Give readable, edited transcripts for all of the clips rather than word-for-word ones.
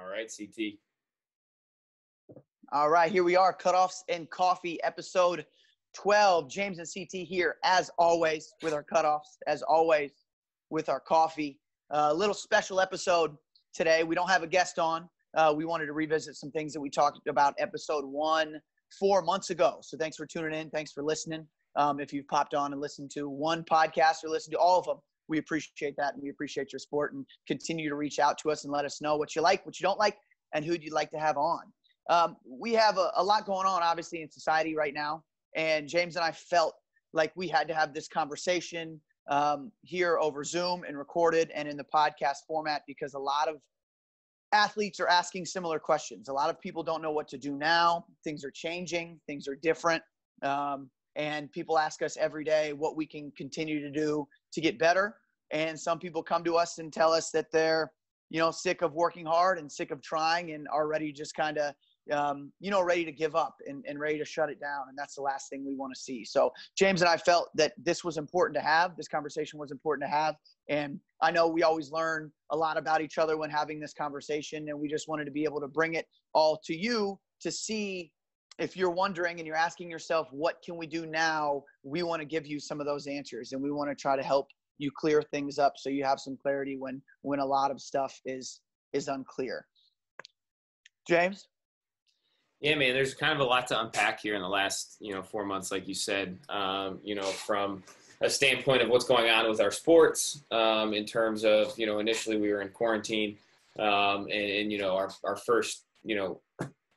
All right, CT. All right, here we are, Cutoffs and Coffee, episode 12. James and CT here, as always, with our cutoffs, as always, with our coffee. A little special episode today. We don't have a guest on. We wanted to revisit some things that we talked about episode 1 4 months ago. So thanks for tuning in. Thanks for listening. If you've popped on and listened to one podcast or listened to all of them, we appreciate that, and we appreciate your support, and continue to reach out to us and let us know what you like, what you don't like, and who you'd like to have on. We have a lot going on, obviously, in society right now, and James and I felt like we had to have this conversation here over Zoom and recorded and in the podcast format, because a lot of athletes are asking similar questions. A lot of people don't know what to do now. Things are changing. Things are different. And people ask us every day what we can continue to do to get better. And some people come to us and tell us that they're, sick of working hard and sick of trying and are ready just kind of, ready to give up and ready to shut it down. And that's the last thing we want to see. So James and I felt that this was important to have. This conversation was important to have. And I know we always learn a lot about each other when having this conversation. And we just wanted to be able to bring it all to you to see if you're wondering and you're asking yourself, what can we do now? We want to give you some of those answers, and we want to try to help you clear things up so you have some clarity when a lot of stuff is unclear. James? Yeah, man, there's kind of a lot to unpack here in the last, 4 months, like you said, from a standpoint of what's going on with our sports, in terms of, initially we were in quarantine, and our first,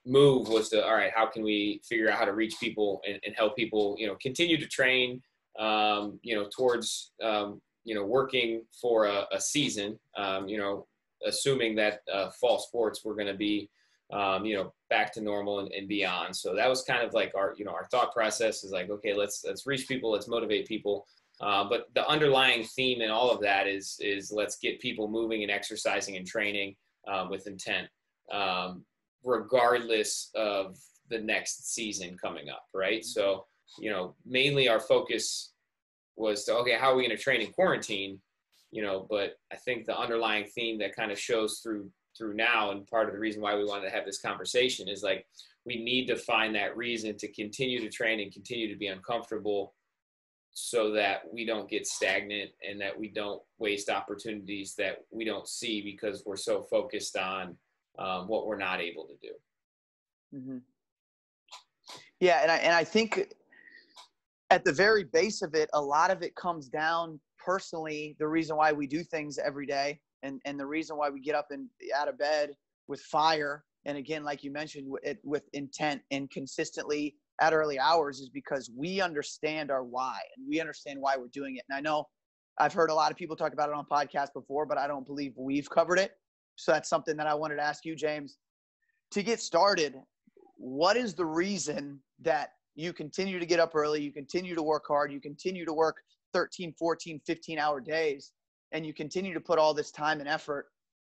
move was to, all right, how can we figure out how to reach people and help people, continue to train, towards, working for a season, assuming that fall sports were going to be, back to normal and beyond. So that was kind of like our thought process is like, okay, let's reach people, let's motivate people. But the underlying theme in all of that is let's get people moving and exercising and training, with intent, regardless of the next season coming up. Right. So, mainly our focus was to, okay, how are we going to train in quarantine? But I think the underlying theme that kind of shows through now, and part of the reason why we wanted to have this conversation is like, we need to find that reason to continue to train and continue to be uncomfortable so that we don't get stagnant and that we don't waste opportunities that we don't see because we're so focused on what we're not able to do. Mm-hmm. Yeah. And I think at the very base of it, a lot of it comes down personally, the reason why we do things every day. And the reason why we get up and out of bed with fire, and again, like you mentioned, with intent and consistently at early hours, is because we understand our why, and we understand why we're doing it. And I know I've heard a lot of people talk about it on podcasts before, but I don't believe we've covered it. So that's something that I wanted to ask you, James. To get started, what is the reason that you continue to get up early, you continue to work hard, you continue to work 13, 14, 15-hour days, and you continue to put all this time and effort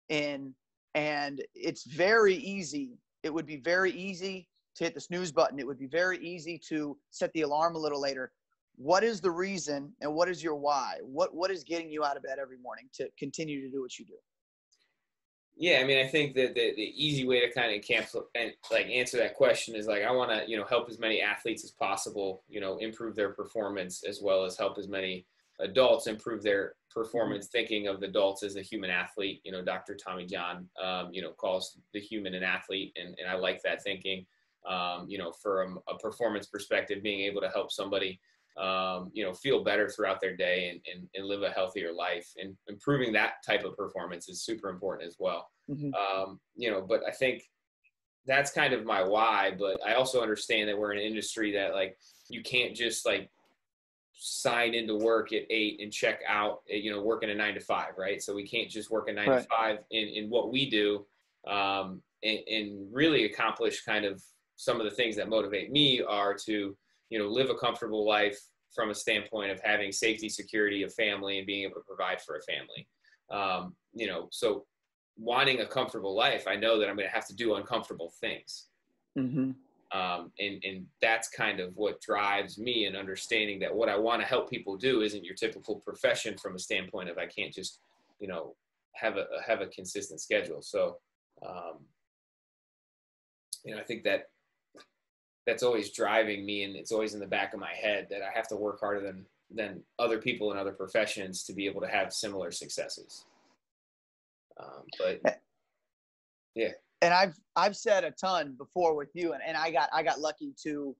in? And it's very easy. It would be very easy to hit the snooze button. It would be very easy to set the alarm a little later. What is the reason, and what is your why? What is getting you out of bed every morning to continue to do what you do? Yeah, I mean, I think that the easy way to kind of answer that question is like, I want to, help as many athletes as possible, improve their performance, as well as help as many adults improve their performance, thinking of adults as a human athlete. Dr. Tommy John, calls the human an athlete. And I like that thinking, from a performance perspective, being able to help somebody, feel better throughout their day and live a healthier life, and improving that type of performance is super important as well. Mm-hmm. But I think that's kind of my why, but I also understand that we're in an industry that like, you can't just like sign into work at 8 and check out, working a 9 to 5. Right. So we can't just work a 9 to 5 in what we do, and really accomplish kind of some of the things that motivate me are to, live a comfortable life from a standpoint of having safety, security, a family, and being able to provide for a family. So wanting a comfortable life, I know that I'm going to have to do uncomfortable things. Mm-hmm. And that's kind of what drives me, and understanding that what I want to help people do isn't your typical profession from a standpoint of I can't just, have a consistent schedule. So I think that's always driving me, and it's always in the back of my head that I have to work harder than other people in other professions to be able to have similar successes. But yeah. And I've said a ton before with you, and I got lucky to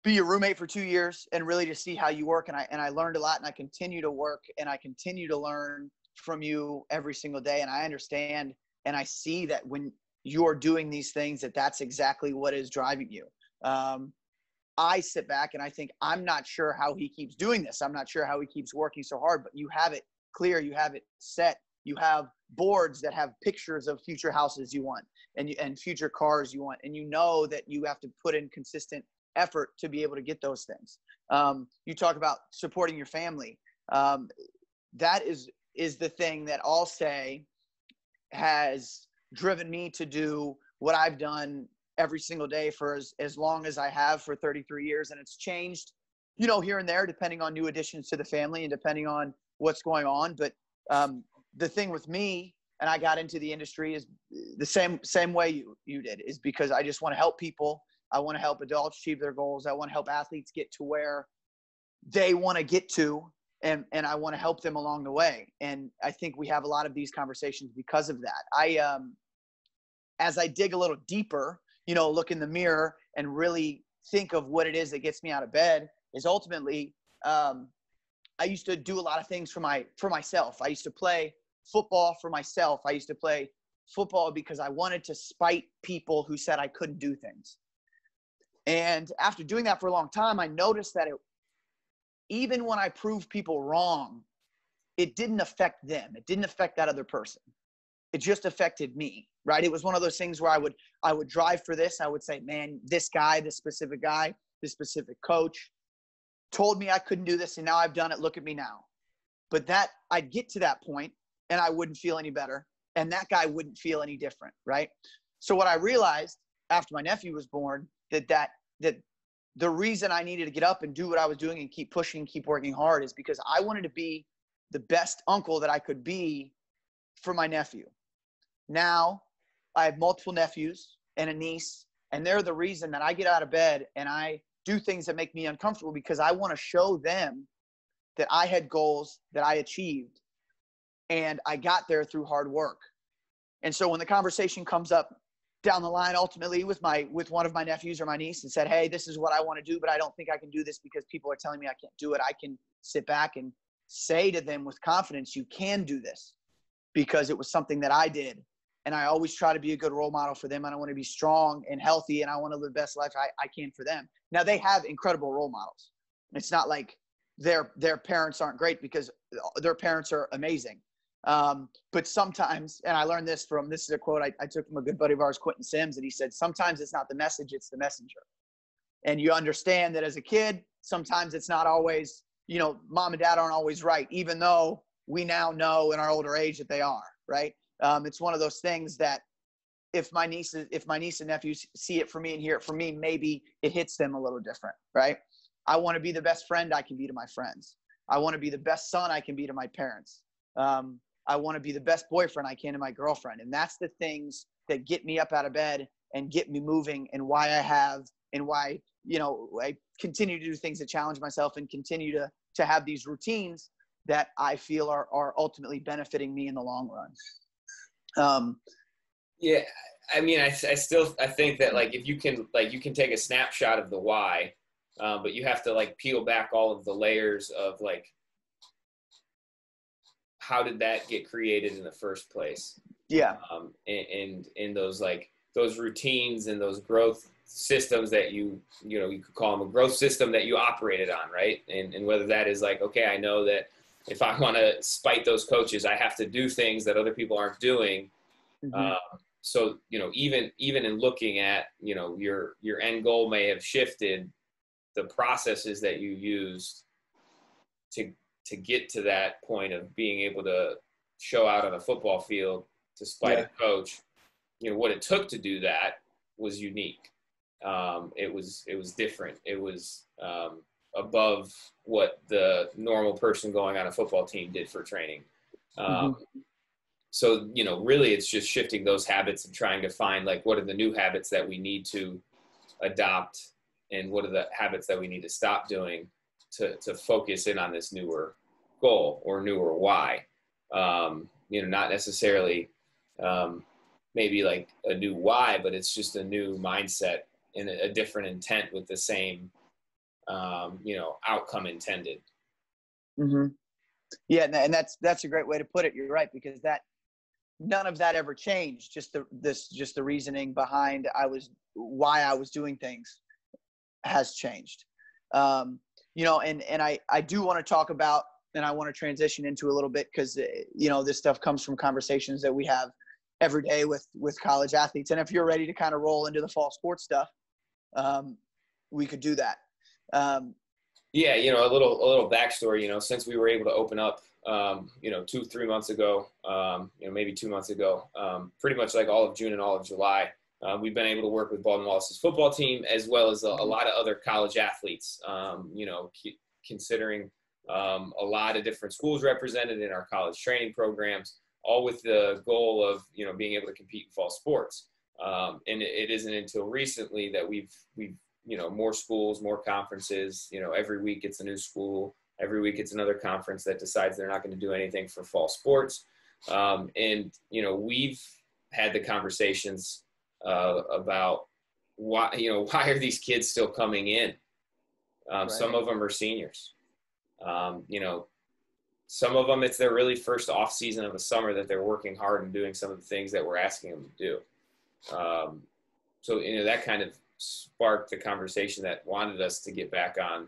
be your roommate for 2 years and really just see how you work. And I learned a lot, and I continue to work, and I continue to learn from you every single day. And I understand, and I see that when you're doing these things, that's exactly what is driving you. I sit back and I think, I'm not sure how he keeps doing this. I'm not sure how he keeps working so hard, but you have it clear. You have it set. You have boards that have pictures of future houses you want and future cars you want. And you know that you have to put in consistent effort to be able to get those things. You talk about supporting your family. That is the thing that I'll say has driven me to do what I've done every single day for as long as I have, for 33 years. And it's changed, here and there, depending on new additions to the family and depending on what's going on. But the thing with me, and I got into the industry, is the same way you did, is because I just want to help people. I want to help adults achieve their goals. I want to help athletes get to where they want to get to, and I want to help them along the way. And I think we have a lot of these conversations because of that. As I dig a little deeper, look in the mirror and really think of what it is that gets me out of bed, is ultimately, I used to do a lot of things for myself. I used to play football for myself. I used to play football because I wanted to spite people who said I couldn't do things. And after doing that for a long time, I noticed that even when I proved people wrong, it didn't affect them. It didn't affect that other person. It just affected me, right? It was one of those things where I would drive for this. I would say, man, this specific guy, this specific coach told me I couldn't do this, and now I've done it. Look at me now. But I'd get to that point and I wouldn't feel any better, and that guy wouldn't feel any different, right? So what I realized after my nephew was born, that the reason I needed to get up and do what I was doing and keep pushing, keep working hard, is because I wanted to be the best uncle that I could be for my nephew. Now I have multiple nephews and a niece, and they're the reason that I get out of bed and I do things that make me uncomfortable, because I want to show them that I had goals that I achieved and I got there through hard work. And so when the conversation comes up down the line, ultimately with one of my nephews or my niece, and said, hey, this is what I want to do, but I don't think I can do this because people are telling me I can't do it, I can sit back and say to them with confidence, you can do this, because it was something that I did. And I always try to be a good role model for them. And I want to be strong and healthy, and I want to live the best life I can for them. Now, they have incredible role models. It's not like their parents aren't great, because their parents are amazing. But sometimes, and I learned this is a quote I took from a good buddy of ours, Quentin Sims, and he said, sometimes it's not the message, it's the messenger. And you understand that as a kid, sometimes it's not always, mom and dad aren't always right, even though we now know in our older age that they are, right? It's one of those things that if my niece and nephews see it from me and hear it from me, maybe it hits them a little different, right? I want to be the best friend I can be to my friends. I want to be the best son I can be to my parents. I want to be the best boyfriend I can to my girlfriend. And that's the things that get me up out of bed and get me moving, and why I continue to do things that challenge myself and continue to have these routines that I feel are ultimately benefiting me in the long run. Yeah, I mean, I think that, like, if you can take a snapshot of the why, but you have to, like, peel back all of the layers of, like, how did that get created in the first place? Yeah. And those routines and those growth systems that you could call them a growth system that you operated on, right? And whether that is like, okay, I know that if I want to spite those coaches, I have to do things that other people aren't doing. Mm-hmm. So, even in looking at, your end goal may have shifted, the processes that you used to get to that point of being able to show out on a football field to spite a coach, what it took to do that was unique. It was different. It was above what the normal person going on a football team did for training. so, really it's just shifting those habits and trying to find like, what are the new habits that we need to adopt and what are the habits that we need to stop doing to focus in on this newer goal or newer why. Not necessarily maybe like a new why, but it's just a new mindset and a different intent with the same, outcome intended. Mm-hmm. Yeah, and that's a great way to put it. You're right, because none of that ever changed. Just the reasoning behind why I was doing things has changed. And I do want to talk about, and I want to transition into a little bit because this stuff comes from conversations that we have every day with college athletes. And if you're ready to kind of roll into the fall sports stuff, we could do that. Yeah, a little backstory. Since we were able to open up, 2-3 months ago, maybe 2 months ago, pretty much like all of June and all of July, we've been able to work with Baldwin Wallace's football team as well as a lot of other college athletes. Considering a lot of different schools represented in our college training programs, all with the goal of being able to compete in fall sports. And it isn't until recently that we've more schools, more conferences. Every week it's a new school. Every week it's another conference that decides they're not going to do anything for fall sports. And we've had the conversations about why are these kids still coming in? Right. Some of them are seniors. Some of them, it's their really first off season of a summer that they're working hard and doing some of the things that we're asking them to do. So that kind of sparked the conversation that wanted us to get back on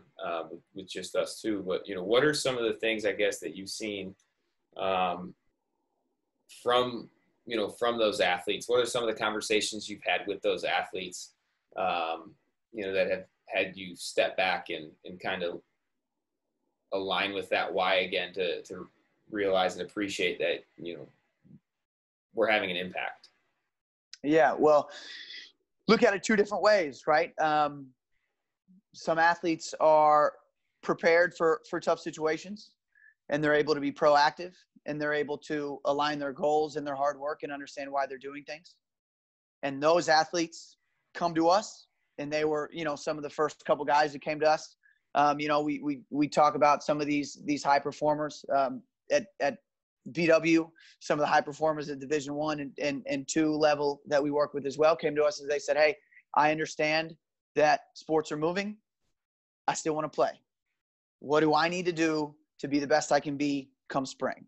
with just us too. But what are some of the things, I guess, that you've seen from those athletes? What are some of the conversations you've had with those athletes that have had you step back and kind of align with that why again to realize and appreciate that we're having an impact? Yeah, well, look at it two different ways, right? Some athletes are prepared for tough situations, and they're able to be proactive, and they're able to align their goals and their hard work and understand why they're doing things. And those athletes come to us, and they were, some of the first couple guys that came to us. We talk about some of these high performers at BW, some of the high performers at Division I and II level that we work with as well came to us and they said, "Hey, I understand that sports are moving. I still want to play. What do I need to do to be the best I can be come spring?"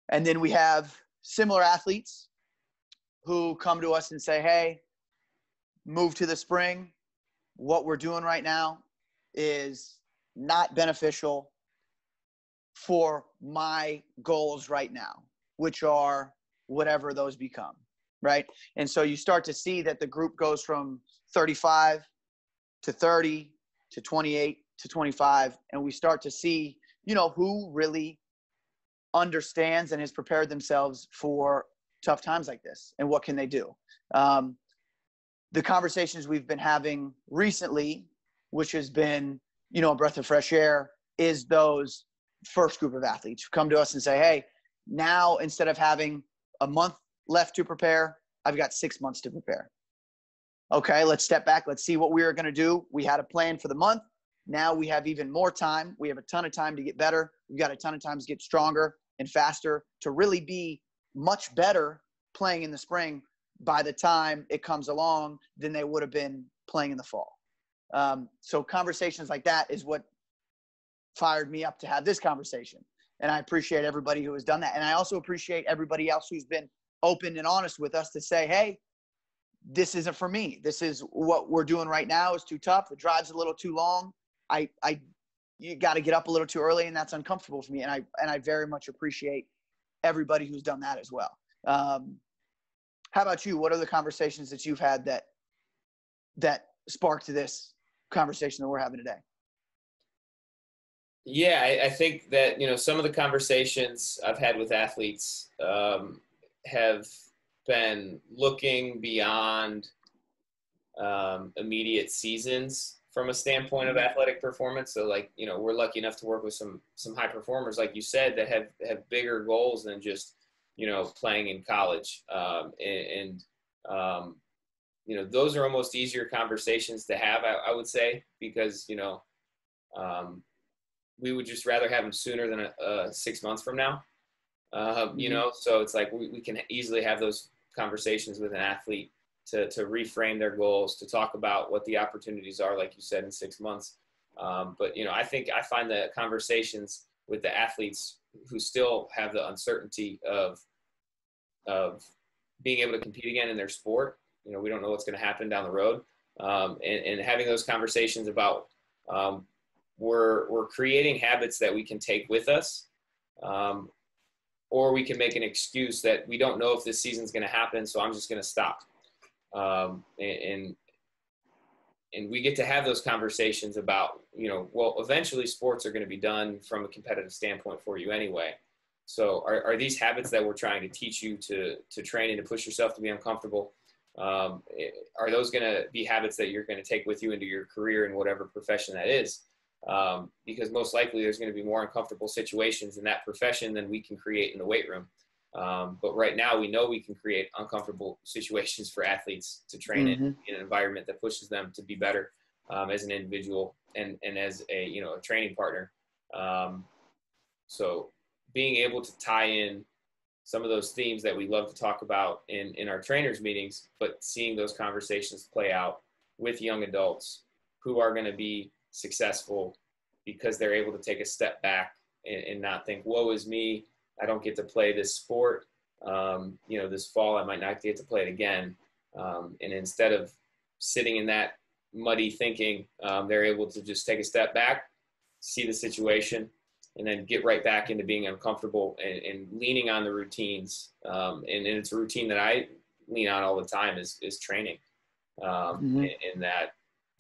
And then we have similar athletes who come to us and say, "Hey, move to the spring. What we're doing right now is not beneficial for my goals right now," which are whatever those become, right? And so you start to see that the group goes from 35 to 30 to 28 to 25, and we start to see, who really understands and has prepared themselves for tough times like this, and what can they do. The conversations we've been having recently, which has been, a breath of fresh air, is those first group of athletes who come to us and say, "Hey, now instead of having a month left to prepare, I've got 6 months to prepare. Okay, let's step back. Let's see what we are going to do. We had a plan for the month. Now we have even more time. We have a ton of time to get better. We've got a ton of time to get stronger and faster to really be much better playing in the spring by the time it comes along than they would have been playing in the fall." So conversations like that is what fired me up to have this conversation. And I appreciate everybody who has done that. And I also appreciate everybody else who's been open and honest with us to say, "Hey, this isn't for me. This is what we're doing right now is too tough. The drive's a little too long. You got to get up a little too early, and that's uncomfortable for me." And I very much appreciate everybody who's done that as well. How about you? What are the conversations that you've had that sparked this conversation that we're having today? Yeah, I think that, some of the conversations I've had with athletes have been looking beyond immediate seasons from a standpoint of athletic performance. So we're lucky enough to work with some high performers, like you said, that have bigger goals than just, playing in college. Those are almost easier conversations to have, I would say, because, we would just rather have them sooner than 6 months from now. So it's like we can easily have those conversations with an athlete to reframe their goals, to talk about what the opportunities are, like you said, in 6 months. But I find that conversations with the athletes who still have the uncertainty of being able to compete again in their sport, we don't know what's going to happen down the road. And having those conversations about we're creating habits that we can take with us, or we can make an excuse that we don't know if this season's going to happen, so I'm just going to stop. And we get to have those conversations about, eventually sports are going to be done from a competitive standpoint for you anyway. So are these habits that we're trying to teach you to train and to push yourself to be uncomfortable? Are those going to be habits that you're going to take with you into your career in whatever profession that is? Because most likely there's going to be more uncomfortable situations in that profession than we can create in the weight room. But right now we know we can create uncomfortable situations for athletes to train in an environment that pushes them to be better as an individual and as a training partner. So being able to tie in some of those themes that we love to talk about in our trainers meetings, but seeing those conversations play out with young adults who are going to be successful because they're able to take a step back and not think, woe is me, I don't get to play this sport. This fall I might not get to play it again. And instead of sitting in that muddy thinking, they're able to just take a step back, see the situation, and then get right back into being uncomfortable and leaning on the routines. And it's a routine that I lean on all the time is training, and that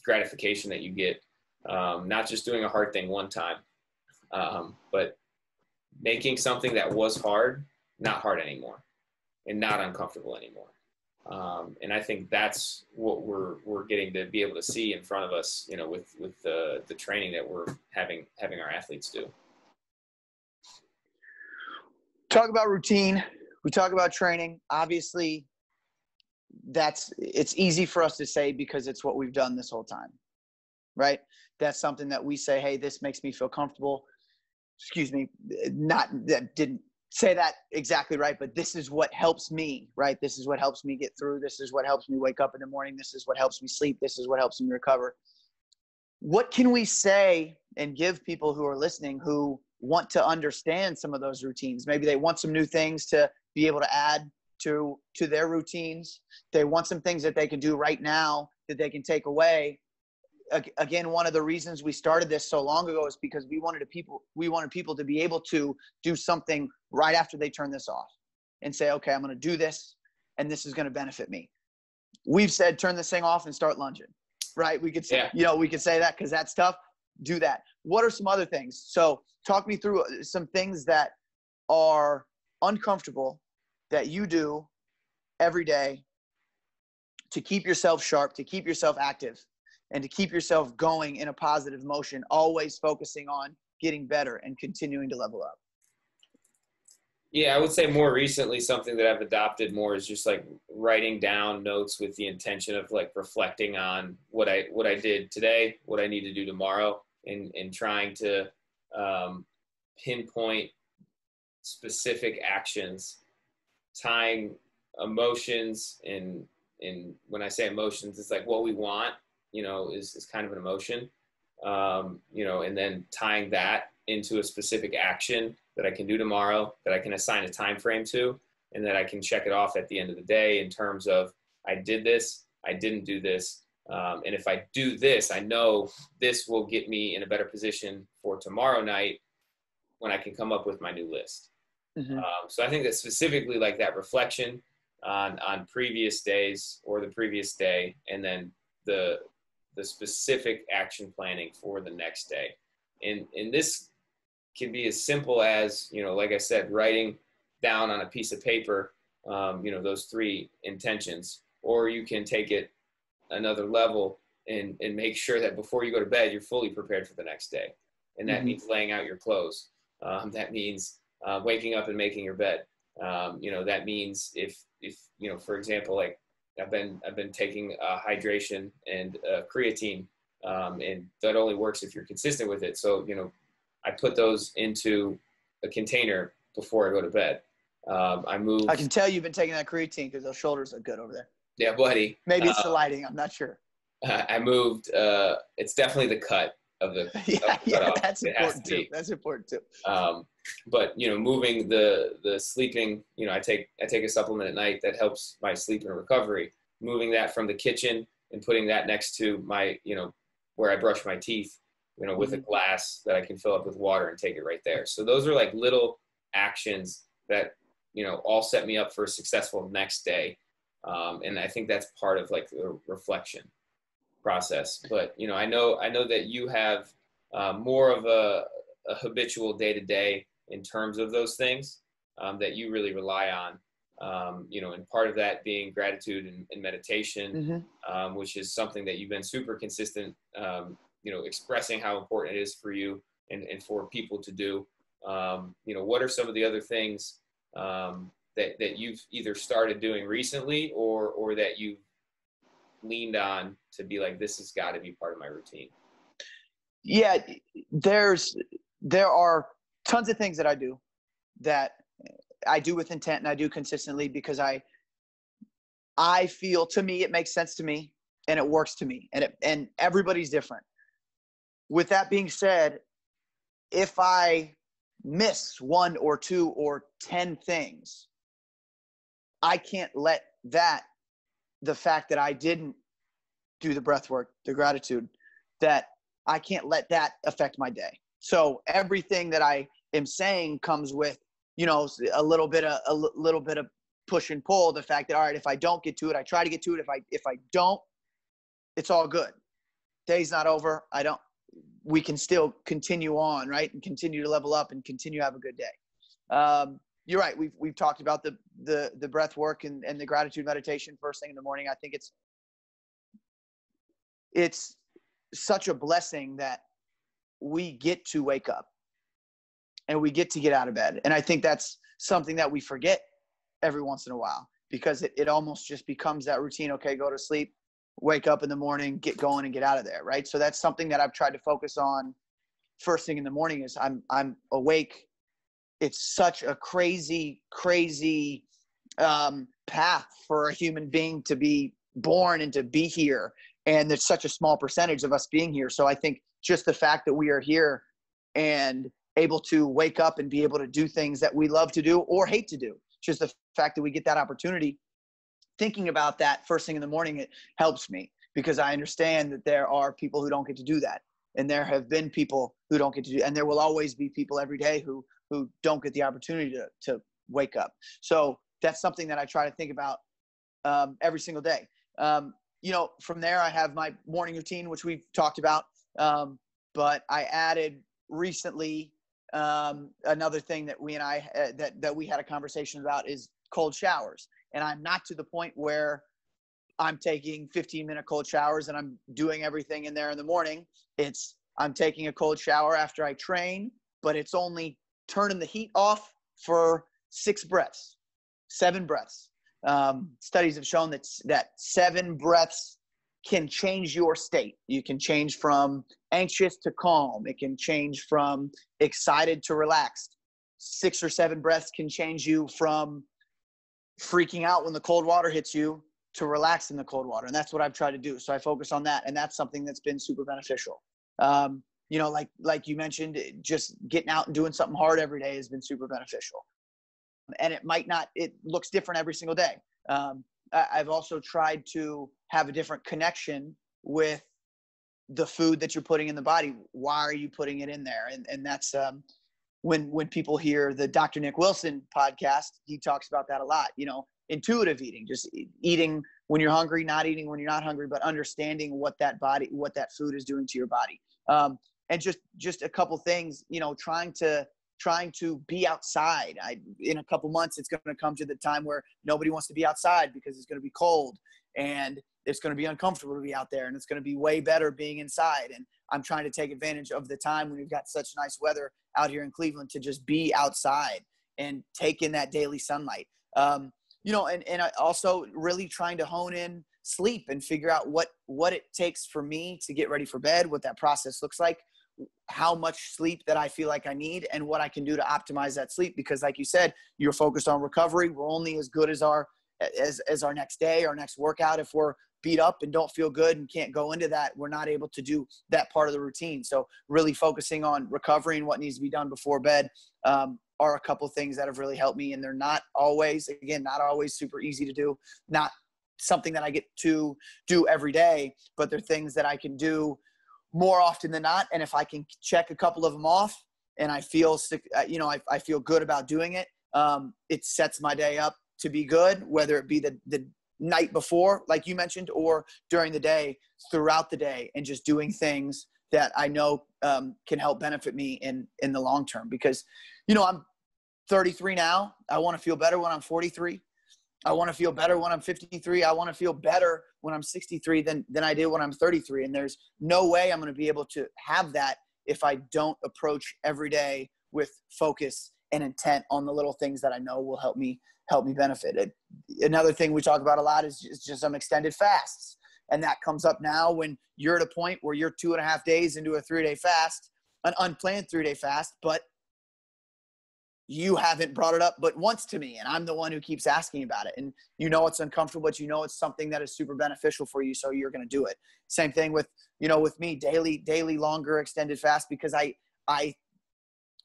gratification that you get, not just doing a hard thing one time, but making something that was hard, not hard anymore and not uncomfortable anymore. And I think that's what we're getting to be able to see in front of us, with the training that we're having our athletes do. Talk about routine. We talk about training. Obviously, it's easy for us to say because it's what we've done this whole time, right? That's something that we say, hey, this makes me feel comfortable. Excuse me, didn't say that exactly right, but this is what helps me, right? This is what helps me get through. This is what helps me wake up in the morning. This is what helps me sleep. This is what helps me recover. What can we say and give people who are listening who want to understand some of those routines? Maybe they want some new things to be able to add to their routines. They want some things that they can do right now that they can take away. Again, one of the reasons we started this so long ago is because we wanted people to be able to do something right after they turn this off and say, okay, I'm going to do this and this is going to benefit me. We've said, turn this thing off and start lunging, right? We could say, we could say that because that's tough. Do that. What are some other things? So talk me through some things that are uncomfortable that you do every day to keep yourself sharp, to keep yourself active, and to keep yourself going in a positive motion, always focusing on getting better and continuing to level up. Yeah, I would say more recently, something that I've adopted more is just like writing down notes with the intention of like reflecting on what I did today, what I need to do tomorrow, and trying to pinpoint specific actions, tying emotions and when I say emotions, it's like what we want, is kind of an emotion, and then tying that into a specific action that I can do tomorrow, that I can assign a time frame to, and that I can check it off at the end of the day in terms of I did this, I didn't do this, and if I do this, I know this will get me in a better position for tomorrow night when I can come up with my new list. So I think that specifically like that reflection on previous days or the previous day, and then the specific action planning for the next day. And this can be as simple as, like I said, writing down on a piece of paper, those three intentions, or you can take it another level and make sure that before you go to bed, you're fully prepared for the next day. And that means laying out your clothes. That means waking up and making your bed. That means if, for example, like I've been taking hydration and creatine, and that only works if you're consistent with it. So, I put those into a container before I go to bed. I can tell you've been taking that creatine because those shoulders look good over there. Yeah, buddy. Maybe it's the lighting. I'm not sure. I moved. It's definitely the cut of the yeah, that's important too. That's important too. But moving the sleeping. I take a supplement at night that helps my sleep and recovery. Moving that from the kitchen and putting that next to my where I brush my teeth. With a glass that I can fill up with water and take it right there. So those are like little actions that all set me up for a successful next day. And I think that's part of like the reflection process. But, I know that you have more of a habitual day-to-day in terms of those things that you really rely on, and part of that being gratitude and meditation, which is something that you've been super consistent, expressing how important it is for you and for people to do. What are some of the other things that you've either started doing recently or that you've leaned on to be like, this has got to be part of my routine? Yeah, there are tons of things that I do that I do with intent and I do consistently because I feel, to me, it makes sense to me and it works to me, and everybody's different. With that being said, if I miss 1 or 2 or 10 things, I can't let the fact that I didn't do the breath work, the gratitude, that I can't let that affect my day. So everything that I am saying comes with, a little bit of push and pull. The fact that, all right, if I don't get to it, I try to get to it. If I don't, it's all good. Day's not over. We can still continue on, right? And continue to level up and continue to have a good day. You're right. We've talked about the breath work and the gratitude meditation first thing in the morning. I think it's such a blessing that we get to wake up and we get to get out of bed. And I think that's something that we forget every once in a while because it almost just becomes that routine. Okay, go to sleep, wake up in the morning, get going and get out of there. Right. So that's something that I've tried to focus on first thing in the morning is I'm awake. It's such a crazy path for a human being to be born and to be here. And there's such a small percentage of us being here. So I think just the fact that we are here and able to wake up and be able to do things that we love to do or hate to do, just the fact that we get that opportunity, thinking about that first thing in the morning, it helps me because I understand that there are people who don't get to do that. And there have been people who don't get to do, and there will always be people every day who don't get the opportunity to wake up. So that's something that I try to think about every single day. From there I have my morning routine, which we've talked about. But I added recently another thing that we and I that we had a conversation about is cold showers. And I'm not to the point where I'm taking 15-minute cold showers and I'm doing everything in there in the morning. I'm taking a cold shower after I train, but it's only turning the heat off for 6 breaths, 7 breaths. Studies have shown that 7 breaths can change your state. You can change from anxious to calm. It can change from excited to relaxed. 6 or 7 breaths can change you from freaking out when the cold water hits you to relax in the cold water. And that's what I've tried to do. So I focus on that. And that's something that's been super beneficial. Like you mentioned, just getting out and doing something hard every day has been super beneficial. And it looks different every single day. I've also tried to have a different connection with the food that you're putting in the body. Why are you putting it in there? And that's when people hear the Dr. Nick Wilson podcast, he talks about that a lot, intuitive eating, just eating when you're hungry, not eating when you're not hungry, but understanding what that food is doing to your body. And just a couple things, trying to be outside. In a couple months, it's going to come to the time where nobody wants to be outside because it's going to be cold and it's going to be uncomfortable to be out there, and it's going to be way better being inside. And I'm trying to take advantage of the time when we've got such nice weather out here in Cleveland to just be outside and take in that daily sunlight. And I also really trying to hone in sleep and figure out what it takes for me to get ready for bed, what that process looks like, how much sleep that I feel like I need, and what I can do to optimize that sleep. Because like you said, you're focused on recovery. We're only as good as our next day, our next workout. If we're beat up and don't feel good and can't go into that, we're not able to do that part of the routine. So really focusing on recovery and what needs to be done before bed are a couple of things that have really helped me. And they're not always super easy to do, not something that I get to do every day, but they're things that I can do more often than not. And if I can check a couple of them off and I feel I feel good about doing it, it sets my day up to be good, whether it be the night before, like you mentioned, or during the day, throughout the day, and just doing things that I know can help benefit me in the long term. Because, I'm 33 now. I want to feel better when I'm 43. I want to feel better when I'm 53. I want to feel better when I'm 63 than I did when I'm 33. And there's no way I'm going to be able to have that if I don't approach every day with focus and intent on the little things that I know will help me benefit. Another thing we talk about a lot is just some extended fasts. And that comes up now when you're at a point where you're 2.5 days into a 3-day fast, an unplanned 3-day fast, but you haven't brought it up but once to me, and I'm the one who keeps asking about it. And it's uncomfortable, but it's something that is super beneficial for you, so you're going to do it. Same thing with me, daily longer extended fast, because I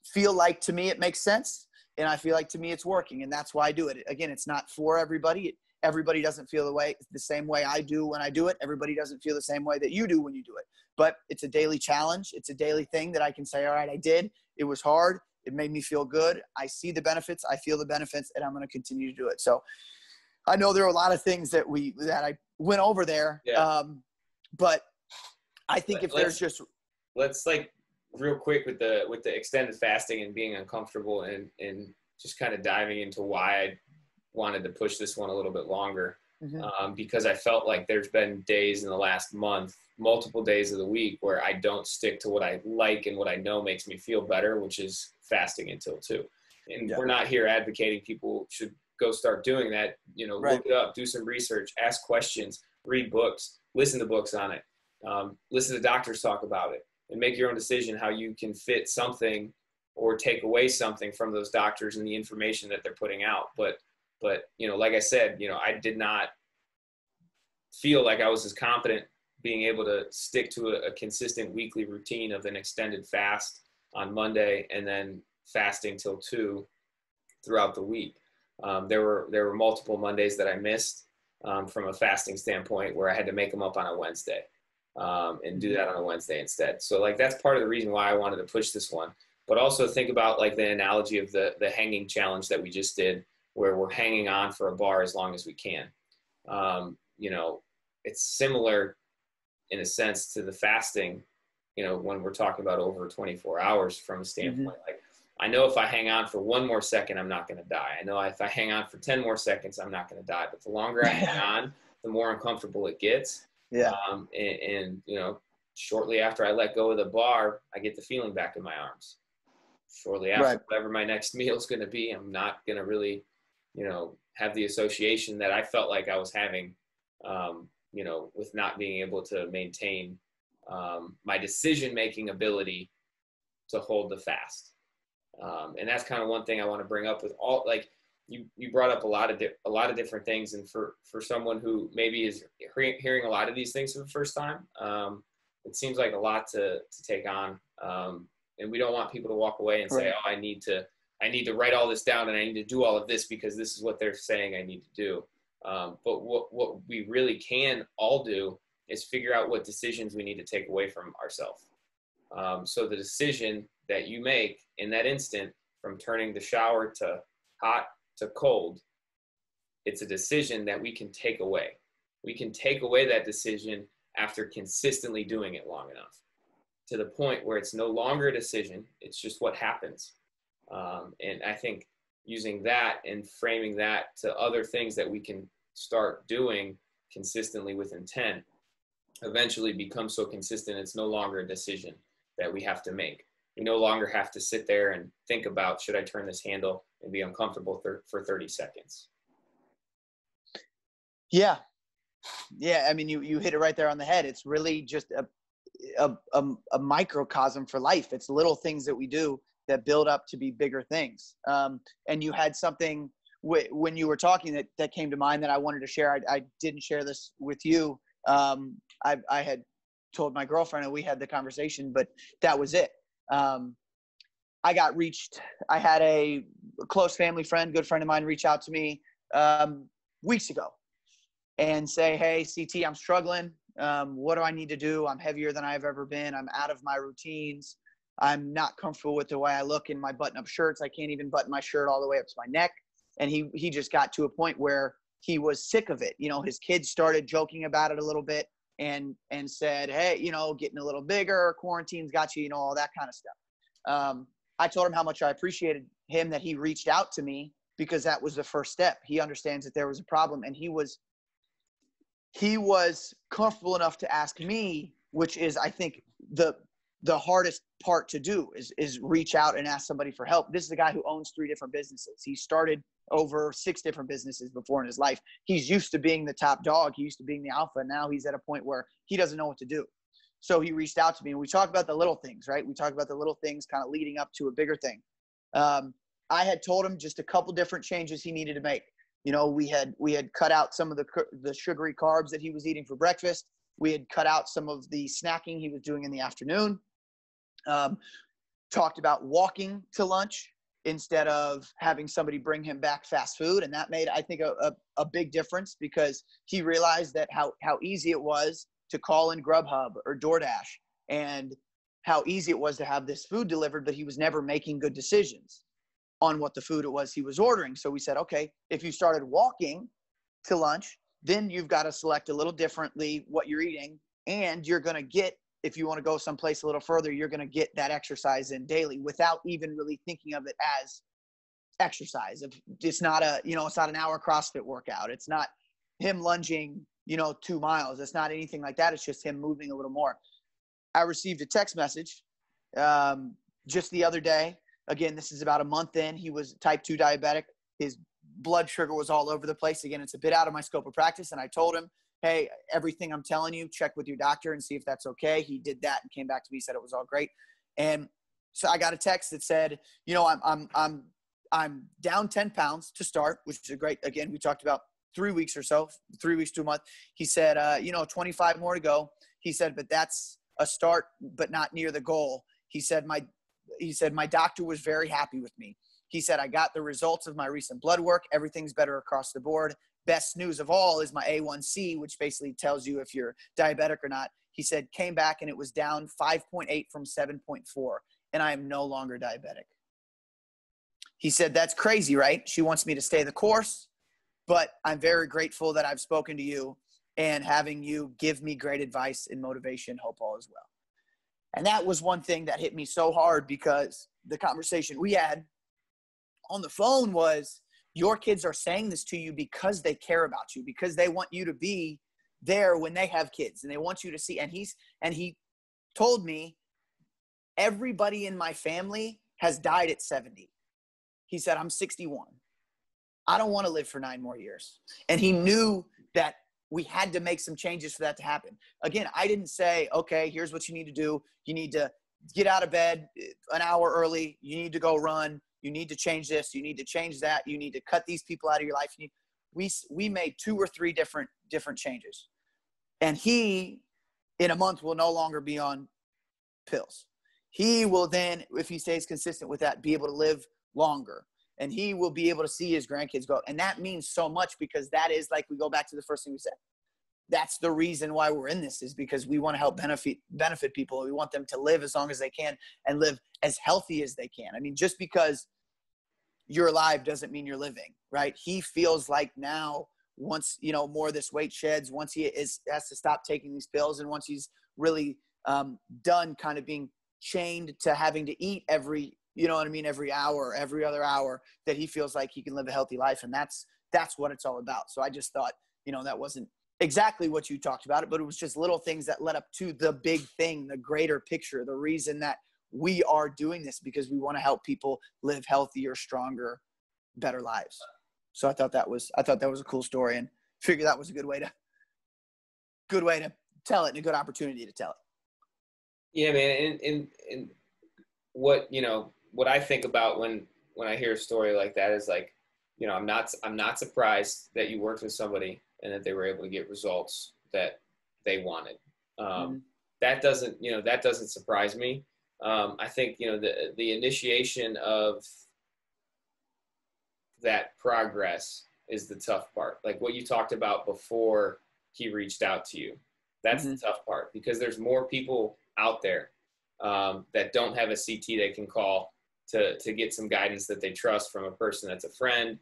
feel like, to me, it makes sense, and I feel like, to me, it's working, and that's why I do it. Again, it's not for everybody. Everybody doesn't feel the same way I do when I do it. Everybody doesn't feel the same way that you do when you do it. But it's a daily challenge. It's a daily thing that I can say, all right, I did. It was hard. It made me feel good. I see the benefits. I feel the benefits, and I'm going to continue to do it. So I know there are a lot of things that I went over there. Yeah. But I think let's real quick with the extended fasting and being uncomfortable and just kind of diving into why I wanted to push this one a little bit longer. Mm-hmm. Because I felt like there's been days in the last month, multiple days of the week, where I don't stick to what I like and what I know makes me feel better, which is fasting until 2. And we're not here advocating people should go start doing that. Right. Look it up, do some research, ask questions, read books, listen to books on it, listen to doctors talk about it, and make your own decision how you can fit something or take away something from those doctors and the information that they're putting out. But like I said, I did not feel like I was as confident being able to stick to a consistent weekly routine of an extended fast on Monday and then fasting till 2 throughout the week. There were multiple Mondays that I missed from a fasting standpoint, where I had to make them up on a Wednesday and do that on a Wednesday instead. So that's part of the reason why I wanted to push this one. But also think about the analogy of the hanging challenge that we just did, where we're hanging on for a bar as long as we can. It's similar in a sense to the fasting, when we're talking about over 24 hours from a standpoint. Mm-hmm. I know if I hang on for 1 more second, I'm not going to die. I know if I hang on for 10 more seconds, I'm not going to die. But the longer I hang on, the more uncomfortable it gets. Yeah. And shortly after I let go of the bar, I get the feeling back in my arms. Shortly after, whatever my next meal is going to be, I'm not going to really, have the association that I felt like I was having, with not being able to maintain my decision-making ability to hold the fast. And that's kind of one thing I want to bring up with all, you brought up a lot of different things. And for someone who maybe is hearing a lot of these things for the first time, it seems like a lot to take on. And we don't want people to walk away and say, oh, I need to write all this down and I need to do all of this because this is what they're saying I need to do. But what we really can all do is figure out what decisions we need to take away from ourselves. So the decision that you make in that instant, from turning the shower to hot to cold, it's a decision that we can take away. We can take away that decision after consistently doing it long enough, to the point where it's no longer a decision. It's just what happens. And I think using that and framing that to other things that we can start doing consistently with intent eventually becomes so consistent, it's no longer a decision that we have to make. We no longer have to sit there and think about, should I turn this handle and be uncomfortable for 30 seconds. Yeah. Yeah. I mean, you hit it right there on the head. It's really just a microcosm for life. It's little things that we do that build up to be bigger things. And you had something when you were talking that came to mind that I wanted to share. I didn't share this with you. I had told my girlfriend and we had the conversation, but that was it. I had a close family friend, good friend of mine, reach out to me weeks ago and say, "Hey, CT, I'm struggling. What do I need to do? I'm heavier than I've ever been. I'm out of my routines. I'm not comfortable with the way I look in my button-up shirts. I can't even button my shirt all the way up to my neck." And he just got to a point where he was sick of it. You know, his kids started joking about it a little bit and said, "Hey, you know, getting a little bigger, quarantine's got you, you know, all that kind of stuff." I told him how much I appreciated him that he reached out to me because that was the first step. He understands that there was a problem, and he was comfortable enough to ask me, which is, I think, the hardest part to do is reach out and ask somebody for help. This is a guy who owns 3 different businesses. He started over 6 different businesses before in his life. He's used to being the top dog. He used to being the alpha. Now he's at a point where he doesn't know what to do. So he reached out to me, and we talked about the little things, right? We talked about the little things kind of leading up to a bigger thing. I had told him just a couple different changes he needed to make. You know, we had cut out some of the sugary carbs that he was eating for breakfast. We had cut out some of the snacking he was doing in the afternoon. Talked about walking to lunch instead of having somebody bring him back fast food. And that made, I think, a big difference because he realized that how easy it was to call in Grubhub or DoorDash and how easy it was to have this food delivered, but he was never making good decisions on what the food it was he was ordering. So we said, okay, if you started walking to lunch, then you've got to select a little differently what you're eating. And you're going to get, if you want to go someplace a little further, you're going to get that exercise in daily without even really thinking of it as exercise. It's not it's not an hour CrossFit workout. It's not him lunging, 2 miles. It's not anything like that. It's just him moving a little more. I received a text message just the other day. Again, this is about a month in. He was type 2 diabetic. His blood sugar was all over the place. Again, it's a bit out of my scope of practice. And I told him, hey, everything I'm telling you, check with your doctor and see if that's okay. He did that and came back to me, said it was all great. And so I got a text that said, I'm down 10 pounds to start, which is great. Again, we talked about 3 weeks or so, 3 weeks to a month. He said, 25 more to go. He said, but that's a start, but not near the goal. He said, my doctor was very happy with me. He said, I got the results of my recent blood work. Everything's better across the board. Best news of all is my A1C, which basically tells you if you're diabetic or not. He said, came back and it was down 5.8 from 7.4, and I am no longer diabetic. He said, that's crazy, right? She wants me to stay the course, but I'm very grateful that I've spoken to you and having you give me great advice and motivation. Hope all is well. And that was one thing that hit me so hard because the conversation we had on the phone was, your kids are saying this to you because they care about you, because they want you to be there when they have kids and they want you to see. And he told me, everybody in my family has died at 70. He said, I'm 61. I don't want to live for 9 more years. And he knew that we had to make some changes for that to happen. Again, I didn't say, okay, here's what you need to do. You need to get out of bed an hour early. You need to go run. You need to change this. You need to change that. You need to cut these people out of your life. We made 2 or 3 different changes. And he, in a month, will no longer be on pills. He will then, if he stays consistent with that, be able to live longer. And he will be able to see his grandkids grow. And that means so much because that is, like, we go back to the first thing we said. That's the reason why we're in this, is because we want to help benefit people. We want them to live as long as they can and live as healthy as they can. I mean, just because you're alive doesn't mean you're living, right? He feels like now, once, more of this weight sheds, once he has to stop taking these pills, and once he's really done kind of being chained to having to eat every hour, every other hour, that he feels like he can live a healthy life. And that's what it's all about. So I just thought, that wasn't exactly what you talked about it, but it was just little things that led up to the big thing, the greater picture, the reason that we are doing this, because we want to help people live healthier, stronger, better lives. So I thought that was a cool story, and figured that was a good way to tell it and a good opportunity to tell it. Yeah, man. And what, what I think about when I hear a story like that is like, I'm not surprised that you worked with somebody and that they were able to get results that they wanted. That doesn't surprise me. I think, the initiation of that progress is the tough part. Like what you talked about before he reached out to you. That's the tough part, because there's more people out there that don't have a CT they can call to get some guidance that they trust from a person that's a friend,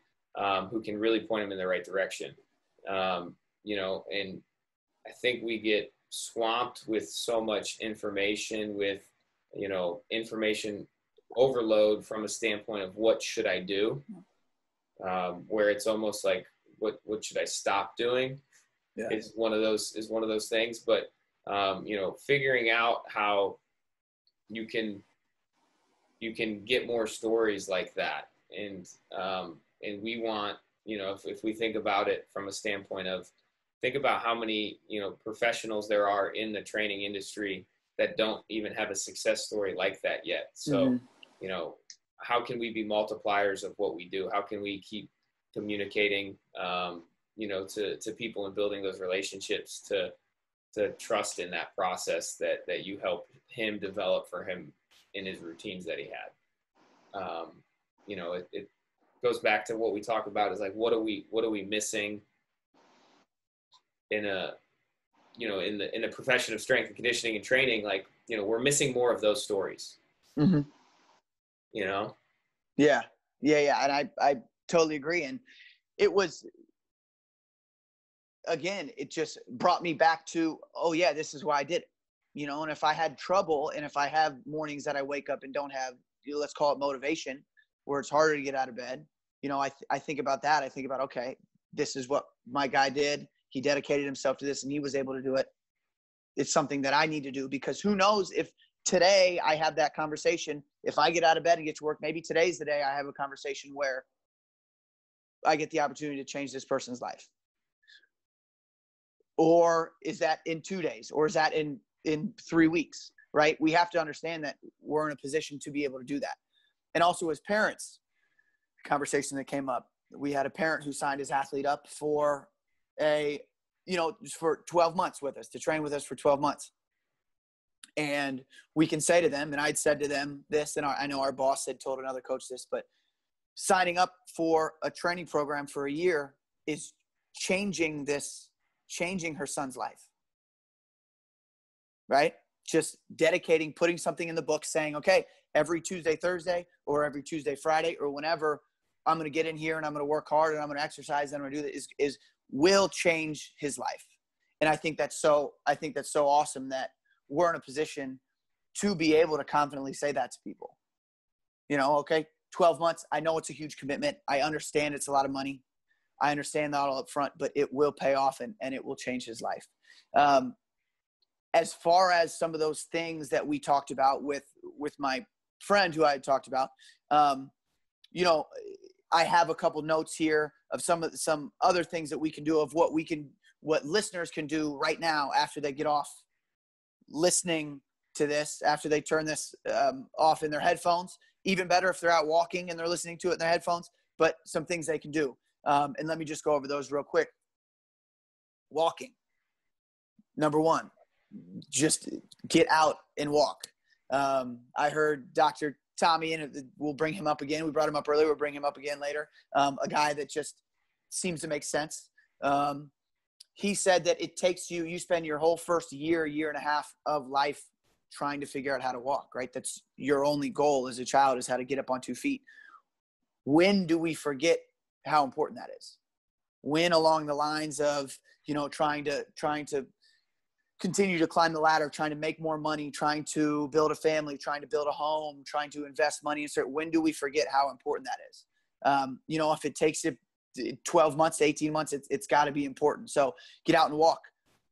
who can really point them in the right direction. And I think we get swamped with so much information, with, information overload from a standpoint of what should I do, where it's almost like, what should I stop doing? Yeah. is one of those things. But, figuring out how you can get more stories like that. And we want, if we think about it from a standpoint of, think about how many, professionals there are in the training industry that don't even have a success story like that yet. So, how can we be multipliers of what we do? How can we keep communicating, to people and building those relationships to trust in that process that you helped him develop for him in his routines that he had. It goes back to what we talk about is like, what are we missing in the profession of strength and conditioning and training? Like, we're missing more of those stories. Yeah. And I totally agree. And it was, again, it just brought me back to, oh yeah, this is why I did it. And if I had trouble, and if I have mornings that I wake up and don't have, let's call it motivation, where it's harder to get out of bed, I think about that. I think about, okay, this is what my guy did. He dedicated himself to this and he was able to do it. It's something that I need to do, because who knows if today I have that conversation, if I get out of bed and get to work, maybe today's the day I have a conversation where I get the opportunity to change this person's life. Or is that in 2 days? Or is that in 3 weeks, right? We have to understand that we're in a position to be able to do that. And also as parents, conversation that came up, we had a parent who signed his athlete up for for 12 months with us, to train with us for 12 months. And we can say to them, and I'd said to them this, and I know our boss had told another coach this, but signing up for a training program for a year is changing her son's life, right? Just dedicating, putting something in the book saying, okay, every Tuesday, Thursday, or every Tuesday, Friday, or whenever, I'm going to get in here and I'm going to work hard and I'm going to exercise and I'm going to do this will change his life. And I think that's so awesome that we're in a position to be able to confidently say that to people. Okay, 12 months, I know it's a huge commitment. I understand it's a lot of money. I understand that all up front, but it will pay off and it will change his life. As far as some of those things that we talked about with my friend who I had talked about, I have a couple notes here of some other things that we can do, of what listeners can do right now after they get off listening to this, after they turn this off in their headphones. Even better if they're out walking and they're listening to it in their headphones, but some things they can do. And let me just go over those real quick. Walking. Number one, just get out and walk. I heard Dr. Tommy, and we'll bring him up again. We brought him up earlier. We'll bring him up again later. A guy that just seems to make sense. He said that it takes you spend your whole first year and a half of life trying to figure out how to walk, right? That's your only goal as a child, is how to get up on 2 feet. When do we forget how important that is? When along the lines of, trying to continue to climb the ladder, trying to make more money, trying to build a family, trying to build a home, trying to invest money. When do we forget how important that is? If it takes it 12 months to 18 months, it's got to be important. So get out and walk,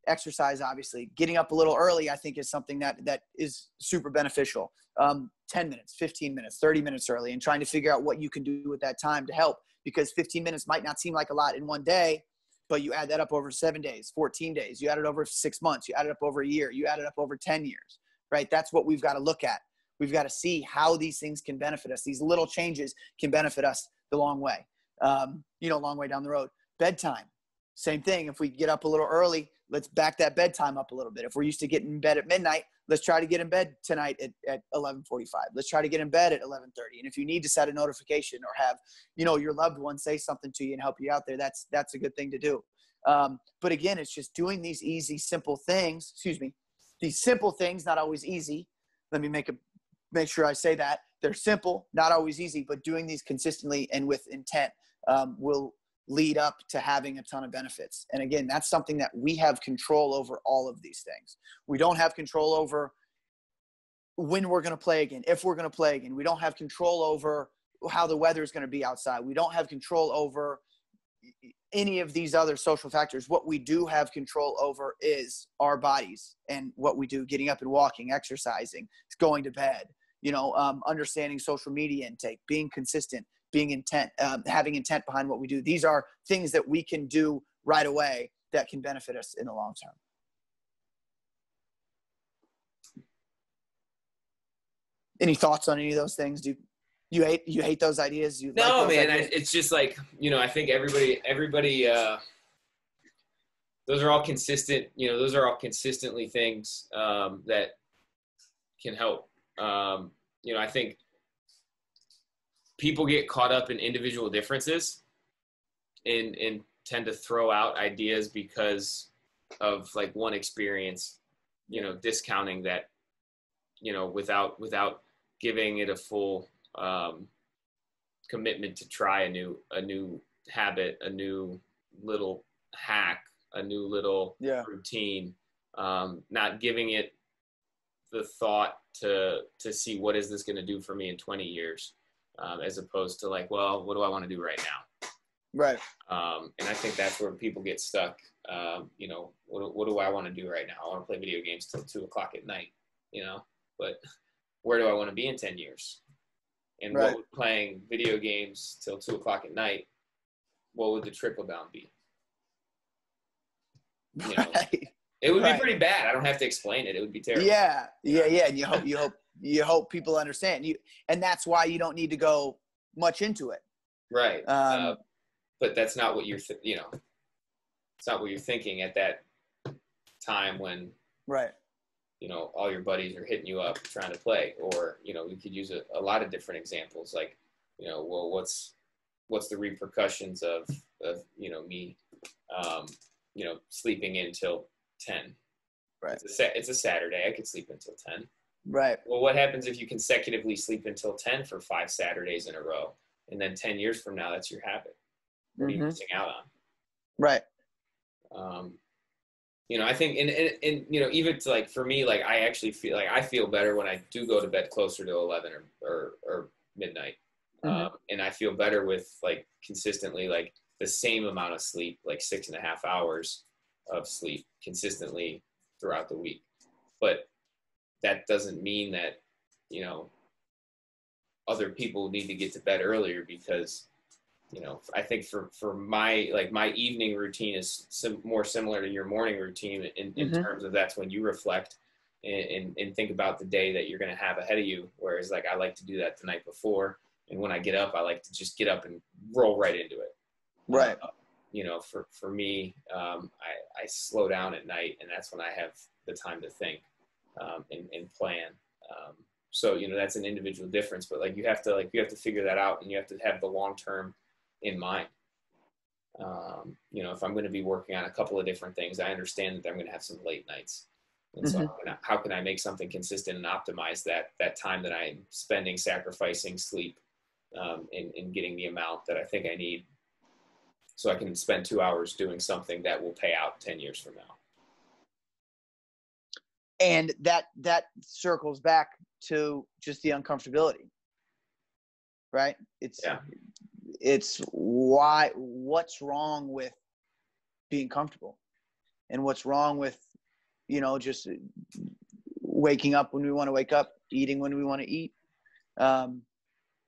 exercise, obviously. Getting up a little early, I think, is something that is super beneficial. 10 minutes, 15 minutes, 30 minutes early, and trying to figure out what you can do with that time to help because 15 minutes might not seem like a lot in one day, but you add that up over 7 days, 14 days, you add it over 6 months, you add it up over a year, you add it up over 10 years, right? That's what we've got to look at. We've got to see how these things can benefit us. These little changes can benefit us the long way, long way down the road. Bedtime, same thing. If we get up a little early, let's back that bedtime up a little bit. If we're used to getting in bed at midnight, let's try to get in bed tonight at 11:45. Let's try to get in bed at 11:30. And if you need to set a notification or have, your loved one say something to you and help you out there, that's a good thing to do. But again, it's just doing these easy, simple things. These simple things, not always easy. Let me make sure I say that. They're simple, not always easy, but doing these consistently and with intent will lead up to having a ton of benefits. And again, that's something that we have control over, all of these things. We don't have control over when we're going to play again, if we're going to play again. We don't have control over how the weather is going to be outside. We don't have control over any of these other social factors. What we do have control over is our bodies and what we do, getting up and walking, exercising, going to bed, understanding social media intake, being consistent, being intent, having intent behind what we do. These are things that we can do right away that can benefit us in the long term. Any thoughts on any of those things? Do you hate those ideas? No, man. It's just like, I think everybody, those are all consistent, those are all consistently things that can help. I think people get caught up in individual differences and tend to throw out ideas because of like one experience, discounting that, without giving it a full commitment to try a new habit, a new little hack, a new little routine, not giving it the thought to see what is this going to do for me in 20 years, as opposed to like, well, what do I want to do right now? Right. And I think that's where people get stuck. What do I want to do right now? I want to play video games till 2:00 at night, but where do I want to be in 10 years? And what would playing video games till 2:00 at night, what would the trickle down be? It would be pretty bad. I don't have to explain it. It would be terrible. Yeah. And you hope people understand you, and that's why you don't need to go much into it. Right. But that's not what it's not what you're thinking at that time when, all your buddies are hitting you up trying to play, or, we could use a lot of different examples. Like, well, what's the repercussions of me, sleeping until 10. Right. It's a Saturday. I could sleep until 10. Right. Well, what happens if you consecutively sleep until 10 for 5 Saturdays in a row? And then 10 years from now, that's your habit. What are you missing out on? Right. I think, and even to like, for me, like, I actually feel like I feel better when I do go to bed closer to 11 or midnight. And I feel better with like consistently, like the same amount of sleep, like 6.5 hours of sleep consistently throughout the week. But that doesn't mean that, other people need to get to bed earlier, because, I think for my evening routine is more similar to your morning routine in terms of that's when you reflect and think about the day that you're going to have ahead of you. Whereas like, I like to do that the night before. And when I get up, I like to just get up and roll right into it. Right. For me, I slow down at night, and that's when I have the time to think and plan. So, that's an individual difference, but like you have to figure that out, and you have to have the long term in mind. If I'm going to be working on a couple of different things, I understand that I'm going to have some late nights. And so how can I make something consistent and optimize that time that I'm spending sacrificing sleep and getting the amount that I think I need, so I can spend 2 hours doing something that will pay out 10 years from now. And that circles back to just the uncomfortability, right? It's what's wrong with being comfortable, and what's wrong with, just waking up when we want to wake up, eating when we want to eat,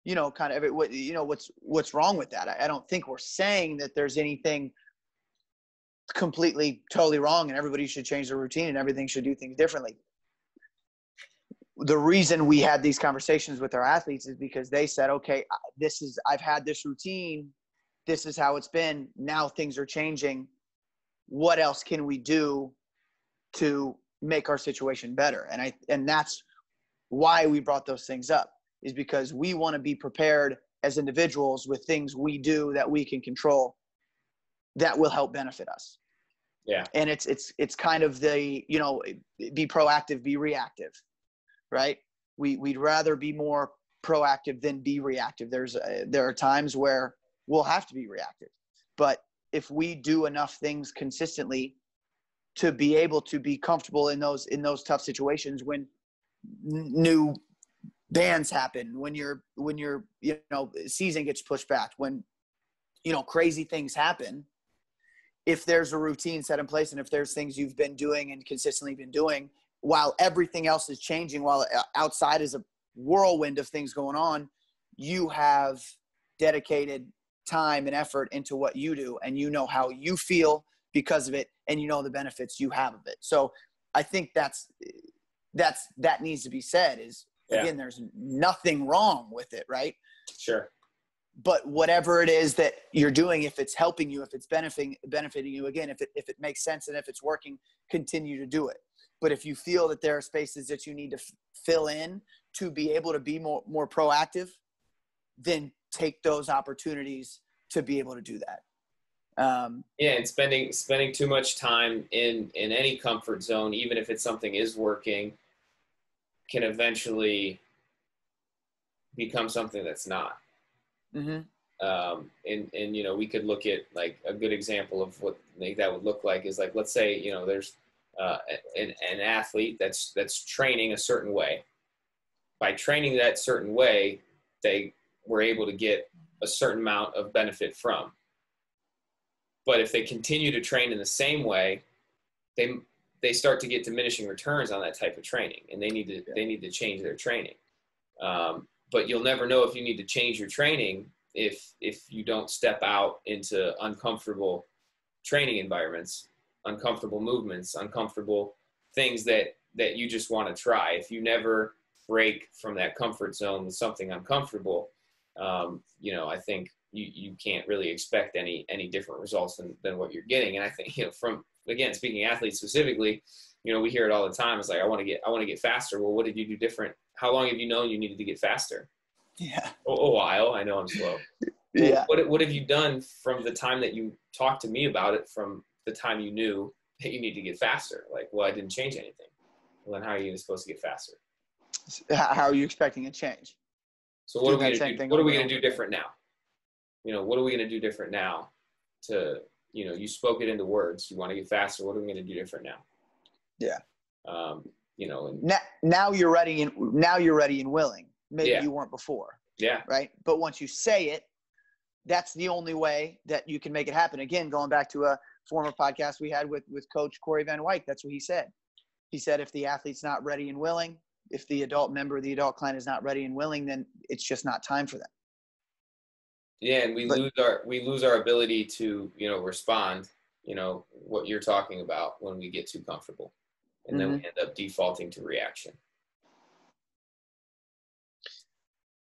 kind of what, what's wrong with that. I don't think we're saying that there's anything completely, totally wrong and everybody should change their routine and everything should do things differently. The reason we had these conversations with our athletes is because they said, okay, I've had this routine. This is how it's been. Now things are changing. What else can we do to make our situation better? And that's why we brought those things up, is because we want to be prepared as individuals with things we do that we can control that will help benefit us. Yeah. And it's kind of the, be proactive, be reactive, right? We'd rather be more proactive than be reactive. There are times where we'll have to be reactive, but if we do enough things consistently to be able to be comfortable in those tough situations, when new bans happen, when your season gets pushed back, when crazy things happen, if there's a routine set in place and if there's things you've been doing and consistently been doing while everything else is changing, while outside is a whirlwind of things going on, you have dedicated time and effort into what you do, and how you feel because of it, and the benefits you have of it. So I think that needs to be said, is again, there's nothing wrong with it, right? Sure. But whatever it is that you're doing, if it's helping you, if it's benefiting you, again, if it makes sense and if it's working, continue to do it. But if you feel that there are spaces that you need to fill in to be able to be more proactive, then take those opportunities to be able to do that. And spending too much time in any comfort zone, even if it's something is working, can eventually become something that's not. Mm-hmm. And we could look at like a good example of what that would look like is like, let's say, there's an athlete that's training a certain way. By training that certain way, they were able to get a certain amount of benefit from. But if they continue to train in the same way, they start to get diminishing returns on that type of training, and they need to change their training. But you'll never know if you need to change your training if you don't step out into uncomfortable training environments, uncomfortable movements, uncomfortable things that you just want to try. If you never break from that comfort zone with something uncomfortable, I think you can't really expect any different results than what you're getting. And I think, from, again, speaking athletes specifically, we hear it all the time. It's like, I want to get faster. Well, what did you do different? How long have you known you needed to get faster? Yeah. A while. I know I'm slow. Yeah. What have you done from the time that you talked to me about it, from the time you knew that you need to get faster? Like, well, I didn't change anything. Well, then how are you supposed to get faster? How are you expecting a change? So what are we going to do? What are we going to do different now? What are we going to do different now to, you spoke it into words. You want to get faster. What are we going to do different now? Yeah. And now you're ready and willing. Maybe you weren't before. Yeah. Right. But once you say it, that's the only way that you can make it happen. Again, going back to a former podcast we had with Coach Corey Van Wyk, that's what he said. He said, if the athlete's not ready and willing, if the adult member of the adult client is not ready and willing, then it's just not time for them. Yeah, and we lose our ability to, respond, what you're talking about when we get too comfortable. And then we end up defaulting to reaction.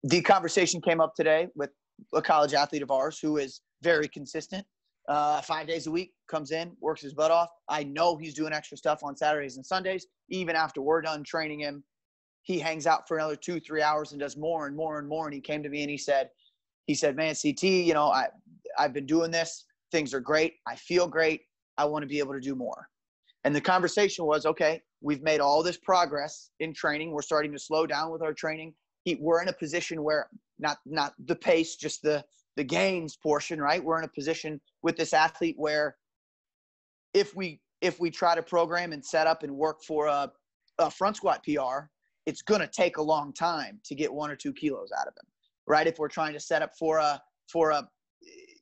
The conversation came up today with a college athlete of ours who is very consistent. 5 days a week, comes in, works his butt off. I know he's doing extra stuff on Saturdays and Sundays. Even after we're done training him, he hangs out for another 2-3 hours and does more and more and more. And he came to me and he said, man, CT, I've been doing this. Things are great. I feel great. I want to be able to do more. And the conversation was, okay, we've made all this progress in training. We're starting to slow down with our training. We're in a position where not the pace, just the gains portion, right? We're in a position with this athlete where if we try to program and set up and work for a front squat PR, it's going to take a long time to get 1 or 2 kilos out of him, right? If we're trying to set up for a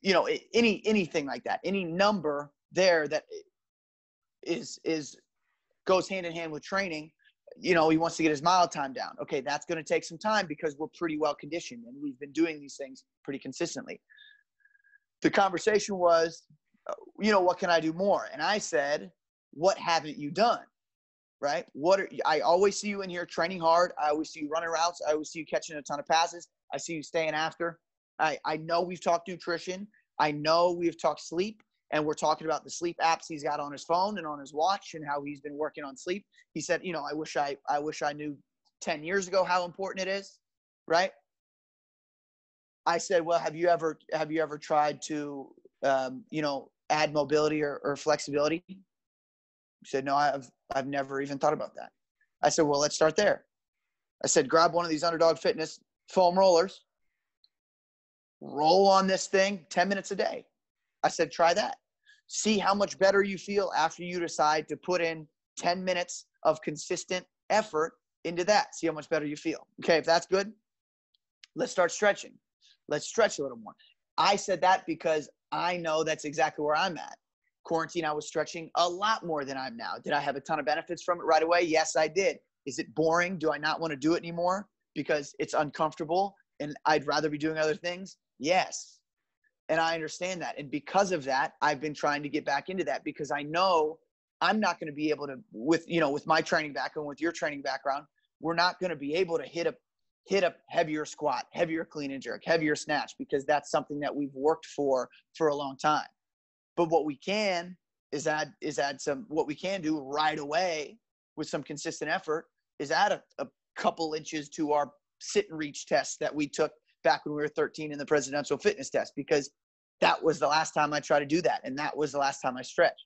anything like that, any number there that is goes hand in hand with training, he wants to get his mile time down. Okay, that's going to take some time because we're pretty well conditioned and we've been doing these things pretty consistently. The conversation was, what can I do more? And I said, what haven't you done? Right? I always see you in here training hard. I always see you running routes. I always see you catching a ton of passes. I see you staying after. I know we've talked nutrition. I know we've talked sleep, and we're talking about the sleep apps he's got on his phone and on his watch and how he's been working on sleep. He said, I wish I knew 10 years ago how important it is. Right? I said, well, have you ever tried to, add mobility or flexibility? He said, no, I've never even thought about that. I said, well, let's start there. I said, grab one of these Underdogg Fitness foam rollers, roll on this thing 10 minutes a day. I said, try that. See how much better you feel after you decide to put in 10 minutes of consistent effort into that. See how much better you feel. Okay, if that's good, let's start stretching. Let's stretch a little more. I said that because I know that's exactly where I'm at. Quarantine, I was stretching a lot more than I'm now. Did I have a ton of benefits from it right away? Yes, I did. Is it boring? Do I not want to do it anymore because it's uncomfortable and I'd rather be doing other things? Yes. And I understand that. And because of that, I've been trying to get back into that because I know I'm not going to be able to, with my training background, with your training background, we're not going to be able to hit a heavier squat, heavier clean and jerk, heavier snatch, because that's something that we've worked for a long time. But what we can is add what we can do right away with some consistent effort is add a couple inches to our sit and reach test that we took back when we were 13 in the presidential fitness test, because that was the last time I tried to do that. And that was the last time I stretched.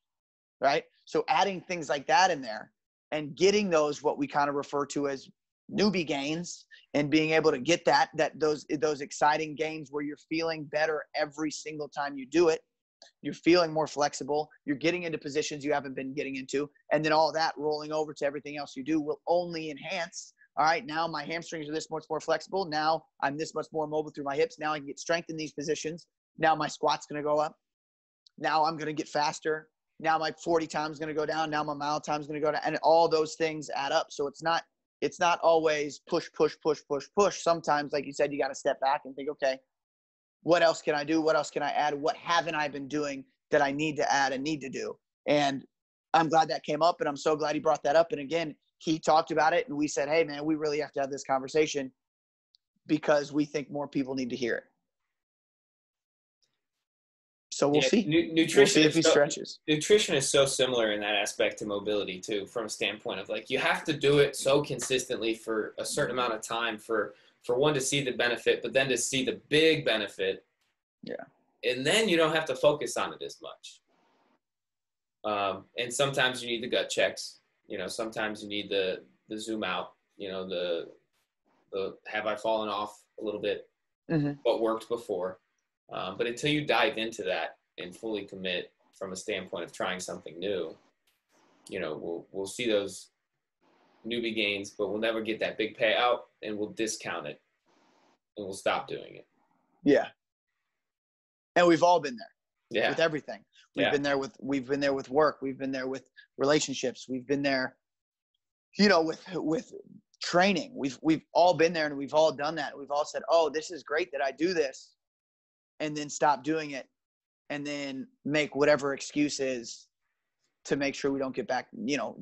Right. So adding things like that in there and getting those, what we kind of refer to as newbie gains, and being able to get those exciting gains where you're feeling better every single time you do it. You're feeling more flexible. You're getting into positions you haven't been getting into. And then all that rolling over to everything else you do will only enhance. All right, now my hamstrings are this much more flexible. Now I'm this much more mobile through my hips. Now I can get strength in these positions. Now my squat's going to go up. Now I'm going to get faster. Now my 40 time is going to go down. Now my mile time is going to go down. And all those things add up. So it's not always push. Sometimes, like you said, you got to step back and think, okay, what else can I do? What else can I add? What haven't I been doing that I need to add and need to do? And I'm glad that came up, and I'm so glad he brought that up. And again, he talked about it, and we said, hey, man, we really have to have this conversation because we think more people need to hear it. So we'll see. Nutrition, we'll see if he stretches. Nutrition is so similar in that aspect to mobility too, from a standpoint of like you have to do it so consistently for a certain amount of time for one to see the benefit, but then to see the big benefit. Yeah. And then you don't have to focus on it as much. And sometimes you need the gut checks. Sometimes you need the zoom out. The have I fallen off a little bit? Mm-hmm. What worked before? But until you dive into that and fully commit from a standpoint of trying something new, we'll see those newbie gains, but we'll never get that big payout, and we'll discount it and we'll stop doing it. Yeah. And we've all been there. Yeah. With everything. We've been there with work. We've been there with relationships. We've been there, with training. We've all been there, and we've all done that. We've all said, oh, this is great that I do this, and then stop doing it, and then make whatever excuse is to make sure we don't get back,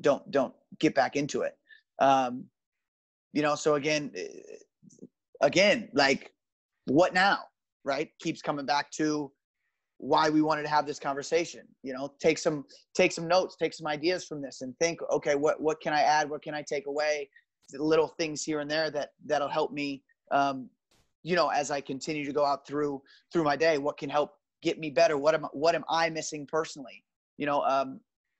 don't get back into it. So again, like what now, right? Keeps coming back to why we wanted to have this conversation. Take some notes, take some ideas from this, and think, okay, what can I add? What can I take away? Little things here and there that'll help me, as I continue to go out through my day. What can help get me better? What am I missing personally?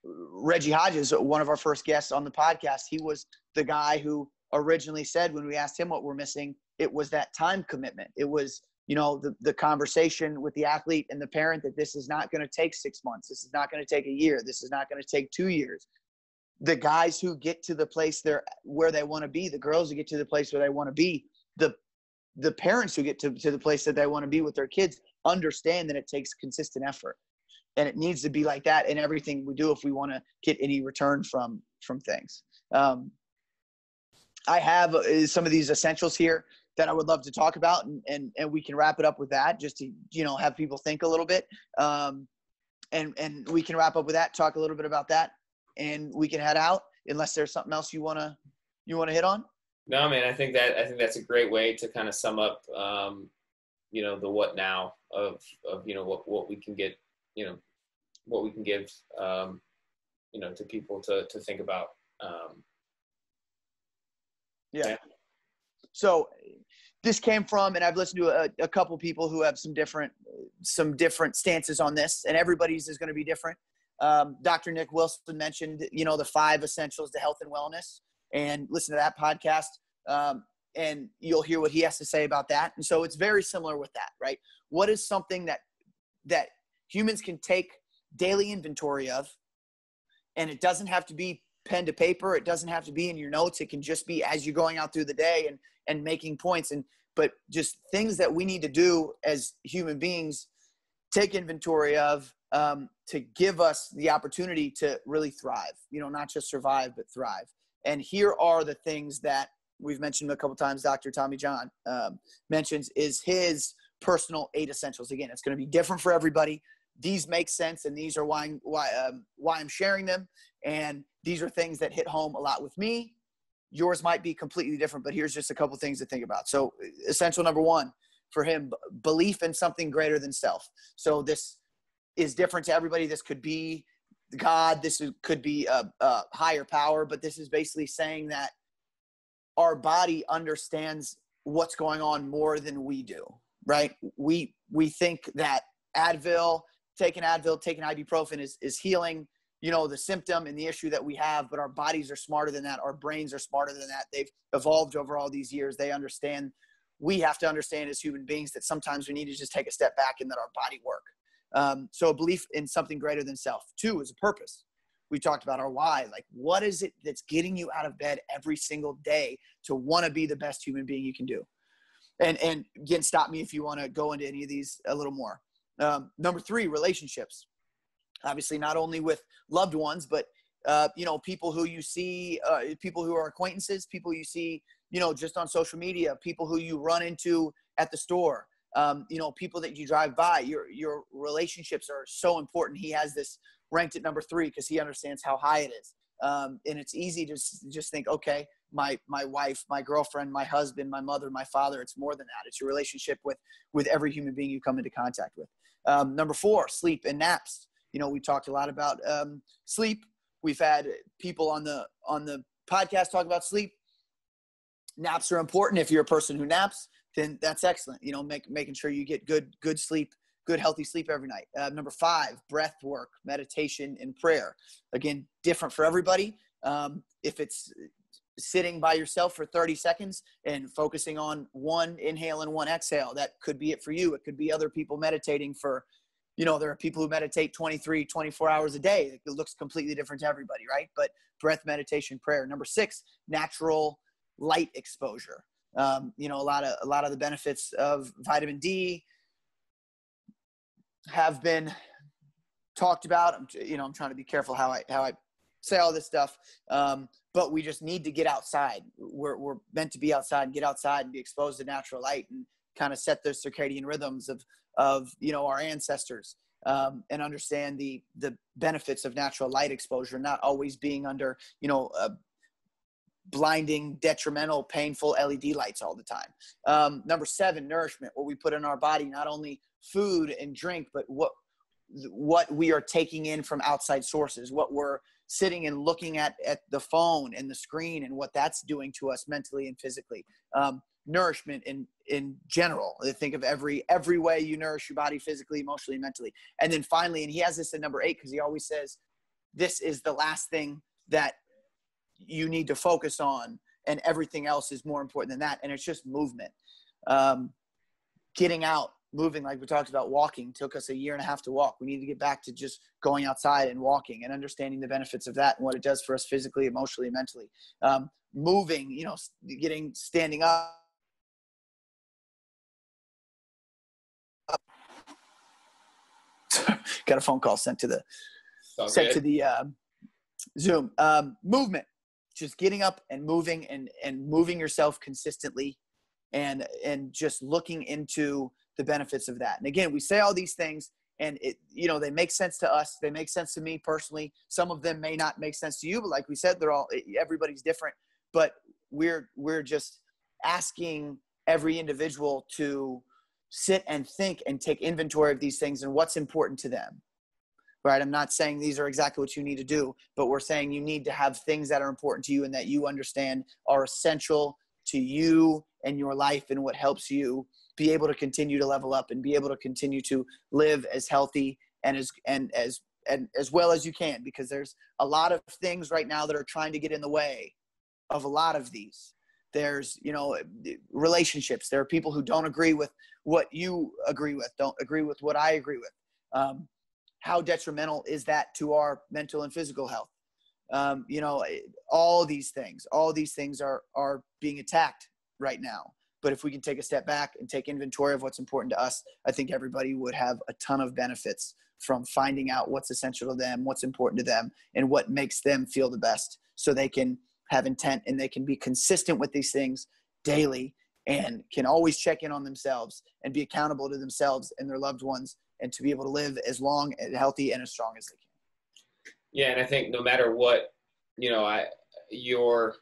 Reggie Hodges, one of our first guests on the podcast, he was the guy who originally said, when we asked him what we're missing, it was that time commitment. It was, the conversation with the athlete and the parent that this is not going to take 6 months. This is not going to take a year. This is not going to take 2 years. The guys who get to the place where they want to be, the girls who get to the place where they want to be, the parents who get to the place that they want to be with their kids understand that it takes consistent effort. And it needs to be like that in everything we do if we want to get any return from things. I have some of these essentials here that I would love to talk about, and we can wrap it up with that, just to, have people think a little bit. And we can wrap up with that, talk a little bit about that, and we can head out unless there's something else you want to hit on. No, man, I think that's a great way to kind of sum up, the what now of what we can get, what we can give, to people to think about. Yeah. So this came from, and I've listened to a couple people who have some different stances on this, and everybody's is going to be different. Dr. Nick Wilson mentioned, the 5 essentials to health and wellness, and listen to that podcast. And you'll hear what he has to say about that. And so it's very similar with that, right? What is something that humans can take daily inventory of, and it doesn't have to be pen to paper. It doesn't have to be in your notes. It can just be as you're going out through the day and making points, but just things that we need to do as human beings, take inventory of, to give us the opportunity to really thrive, not just survive, but thrive. And here are the things that we've mentioned a couple of times. Dr. Tommy John mentions is his personal 8 essentials. Again, it's going to be different for everybody. These make sense, and these are why I'm sharing them. And these are things that hit home a lot with me. Yours might be completely different, but here's just a couple things to think about. So essential number 1 for him, belief in something greater than self. So this is different to everybody. This could be God. Could be a higher power, but this is basically saying that our body understands what's going on more than we do, right? We think that taking ibuprofen is healing, the symptom and the issue that we have, but our bodies are smarter than that. Our brains are smarter than that. They've evolved over all these years. They understand. We have to understand as human beings that sometimes we need to just take a step back and let our body work. So a belief in something greater than self. 2 is a purpose. We talked about our why. Like, what is it that's getting you out of bed every single day to want to be the best human being you can do? And again, stop me if you want to go into any of these a little more. Number 3, relationships. Obviously, not only with loved ones, but people who you see, people who are acquaintances, people you see, just on social media, people who you run into at the store, people that you drive by. Your relationships are so important. He has this ranked at number 3 because he understands how high it is. And it's easy to just think, okay, my wife, my girlfriend, my husband, my mother, my father. It's more than that. It's your relationship with every human being you come into contact with. Number 4, sleep and naps. We talked a lot about sleep. We've had people on the podcast talk about sleep. Naps are important. If you're a person who naps, then that's excellent. Making sure you get good sleep, good healthy sleep every night. Number 5, breath work, meditation, and prayer. Again, different for everybody. If it's sitting by yourself for 30 seconds and focusing on 1 inhale and 1 exhale, that could be it for you. It could be other people meditating for, there are people who meditate 23, 24 hours a day. It looks completely different to everybody, right? But breath, meditation, prayer. Number 6, natural light exposure. A lot of the benefits of vitamin D have been talked about. I'm trying to be careful how I say all this stuff. But we just need to get outside. We're meant to be outside and get outside and be exposed to natural light and kind of set those circadian rhythms of our ancestors, and understand the benefits of natural light exposure, not always being under, blinding, detrimental, painful LED lights all the time. Number 7, nourishment, what we put in our body, not only food and drink, but what we are taking in from outside sources, what we're sitting and looking at the phone and the screen and what that's doing to us mentally and physically. Nourishment in general. Think of every way you nourish your body physically, emotionally, mentally. And then finally, and he has this at number 8 because he always says, this is the last thing that you need to focus on, and everything else is more important than that. And it's just movement. Getting out, moving, like we talked about. Walking took us 1.5 years to walk. We need to get back to just going outside and walking and understanding the benefits of that and what it does for us physically, emotionally, mentally. Moving, standing up. Got a phone call sent to the Zoom. Movement. just getting up and moving and moving yourself consistently and just looking into the benefits of that. And again, we say all these things and they make sense to us. They make sense to me personally. Some of them may not make sense to you, but like we said, everybody's different, but we're just asking every individual to sit and think and take inventory of these things and what's important to them. Right? I'm not saying these are exactly what you need to do, but we're saying you need to have things that are important to you and that you understand are essential to you and your life and what helps you be able to continue to level up and be able to continue to live as healthy and as well as you can, because there's a lot of things right now that are trying to get in the way of a lot of these. There's, relationships. There are people who don't agree with what you agree with, don't agree with what I agree with. How detrimental is that to our mental and physical health? All these things are being attacked right now. But if we can take a step back and take inventory of what's important to us, I think everybody would have a ton of benefits from finding out what's essential to them, what's important to them, and what makes them feel the best, so they can have intent and they can be consistent with these things daily and can always check in on themselves and be accountable to themselves and their loved ones, and to be able to live as long and healthy and as strong as they can. Yeah. And I think no matter what, your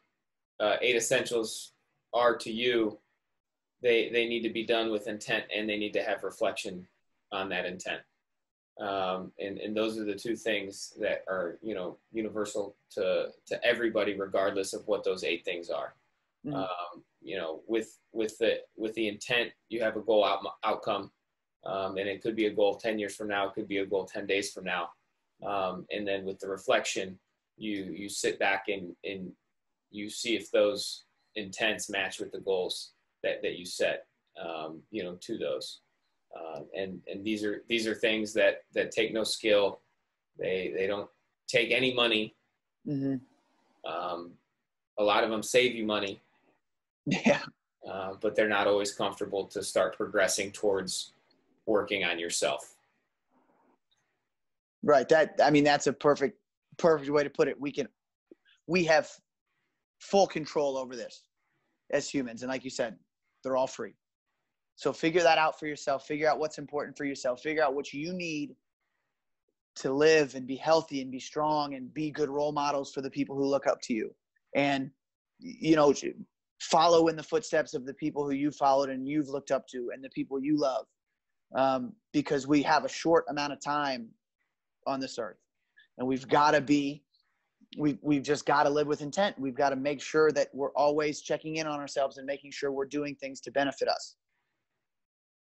8 essentials are to you, they need to be done with intent, and they need to have reflection on that intent. And those are the 2 things that are, universal to everybody, regardless of what those 8 things are. Mm-hmm. With the intent, you have a goal outcome. And it could be a goal 10 years from now. It could be a goal 10 days from now. And then with the reflection, you sit back and you see if those intents match with the goals that you set, to those. And these are things that take no skill. They don't take any money. Mm-hmm. A lot of them save you money. Yeah. But they're not always comfortable to start progressing towards working on yourself. Right. That's a perfect way to put it. We have full control over this as humans. And like you said, they're all free. So figure that out for yourself. Figure out what's important for yourself. Figure out what you need to live and be healthy and be strong and be good role models for the people who look up to you. And, follow in the footsteps of the people who you followed and you've looked up to and the people you love. Because we have a short amount of time on this earth, and we've just got to live with intent. We've got to make sure that we're always checking in on ourselves and making sure we're doing things to benefit us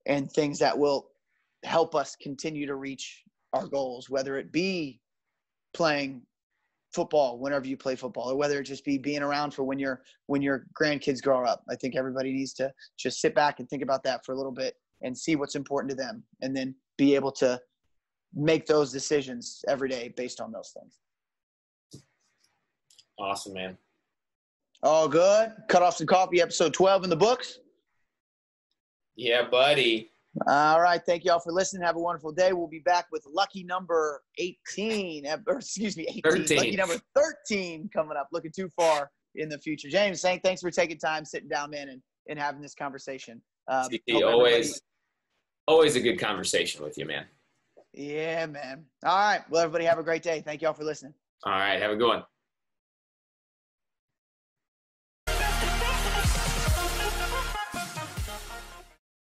and things that will help us continue to reach our goals, whether it be playing football whenever you play football, or whether it just be being around for when your grandkids grow up. I think everybody needs to just sit back and think about that for a little bit and see what's important to them, and then be able to make those decisions every day based on those things. Awesome, man. All good. Cutoffs and Coffee, episode 12 in the books. Yeah, buddy. All right. Thank you all for listening. Have a wonderful day. We'll be back with lucky number 18, 18. 13. Lucky number 13 coming up. Looking too far in the future. James, thanks for taking time, sitting down, man, and having this conversation. Always a good conversation with you, man. Yeah, man. All right. Well, everybody have a great day. Thank you all for listening. All right. Have a good one.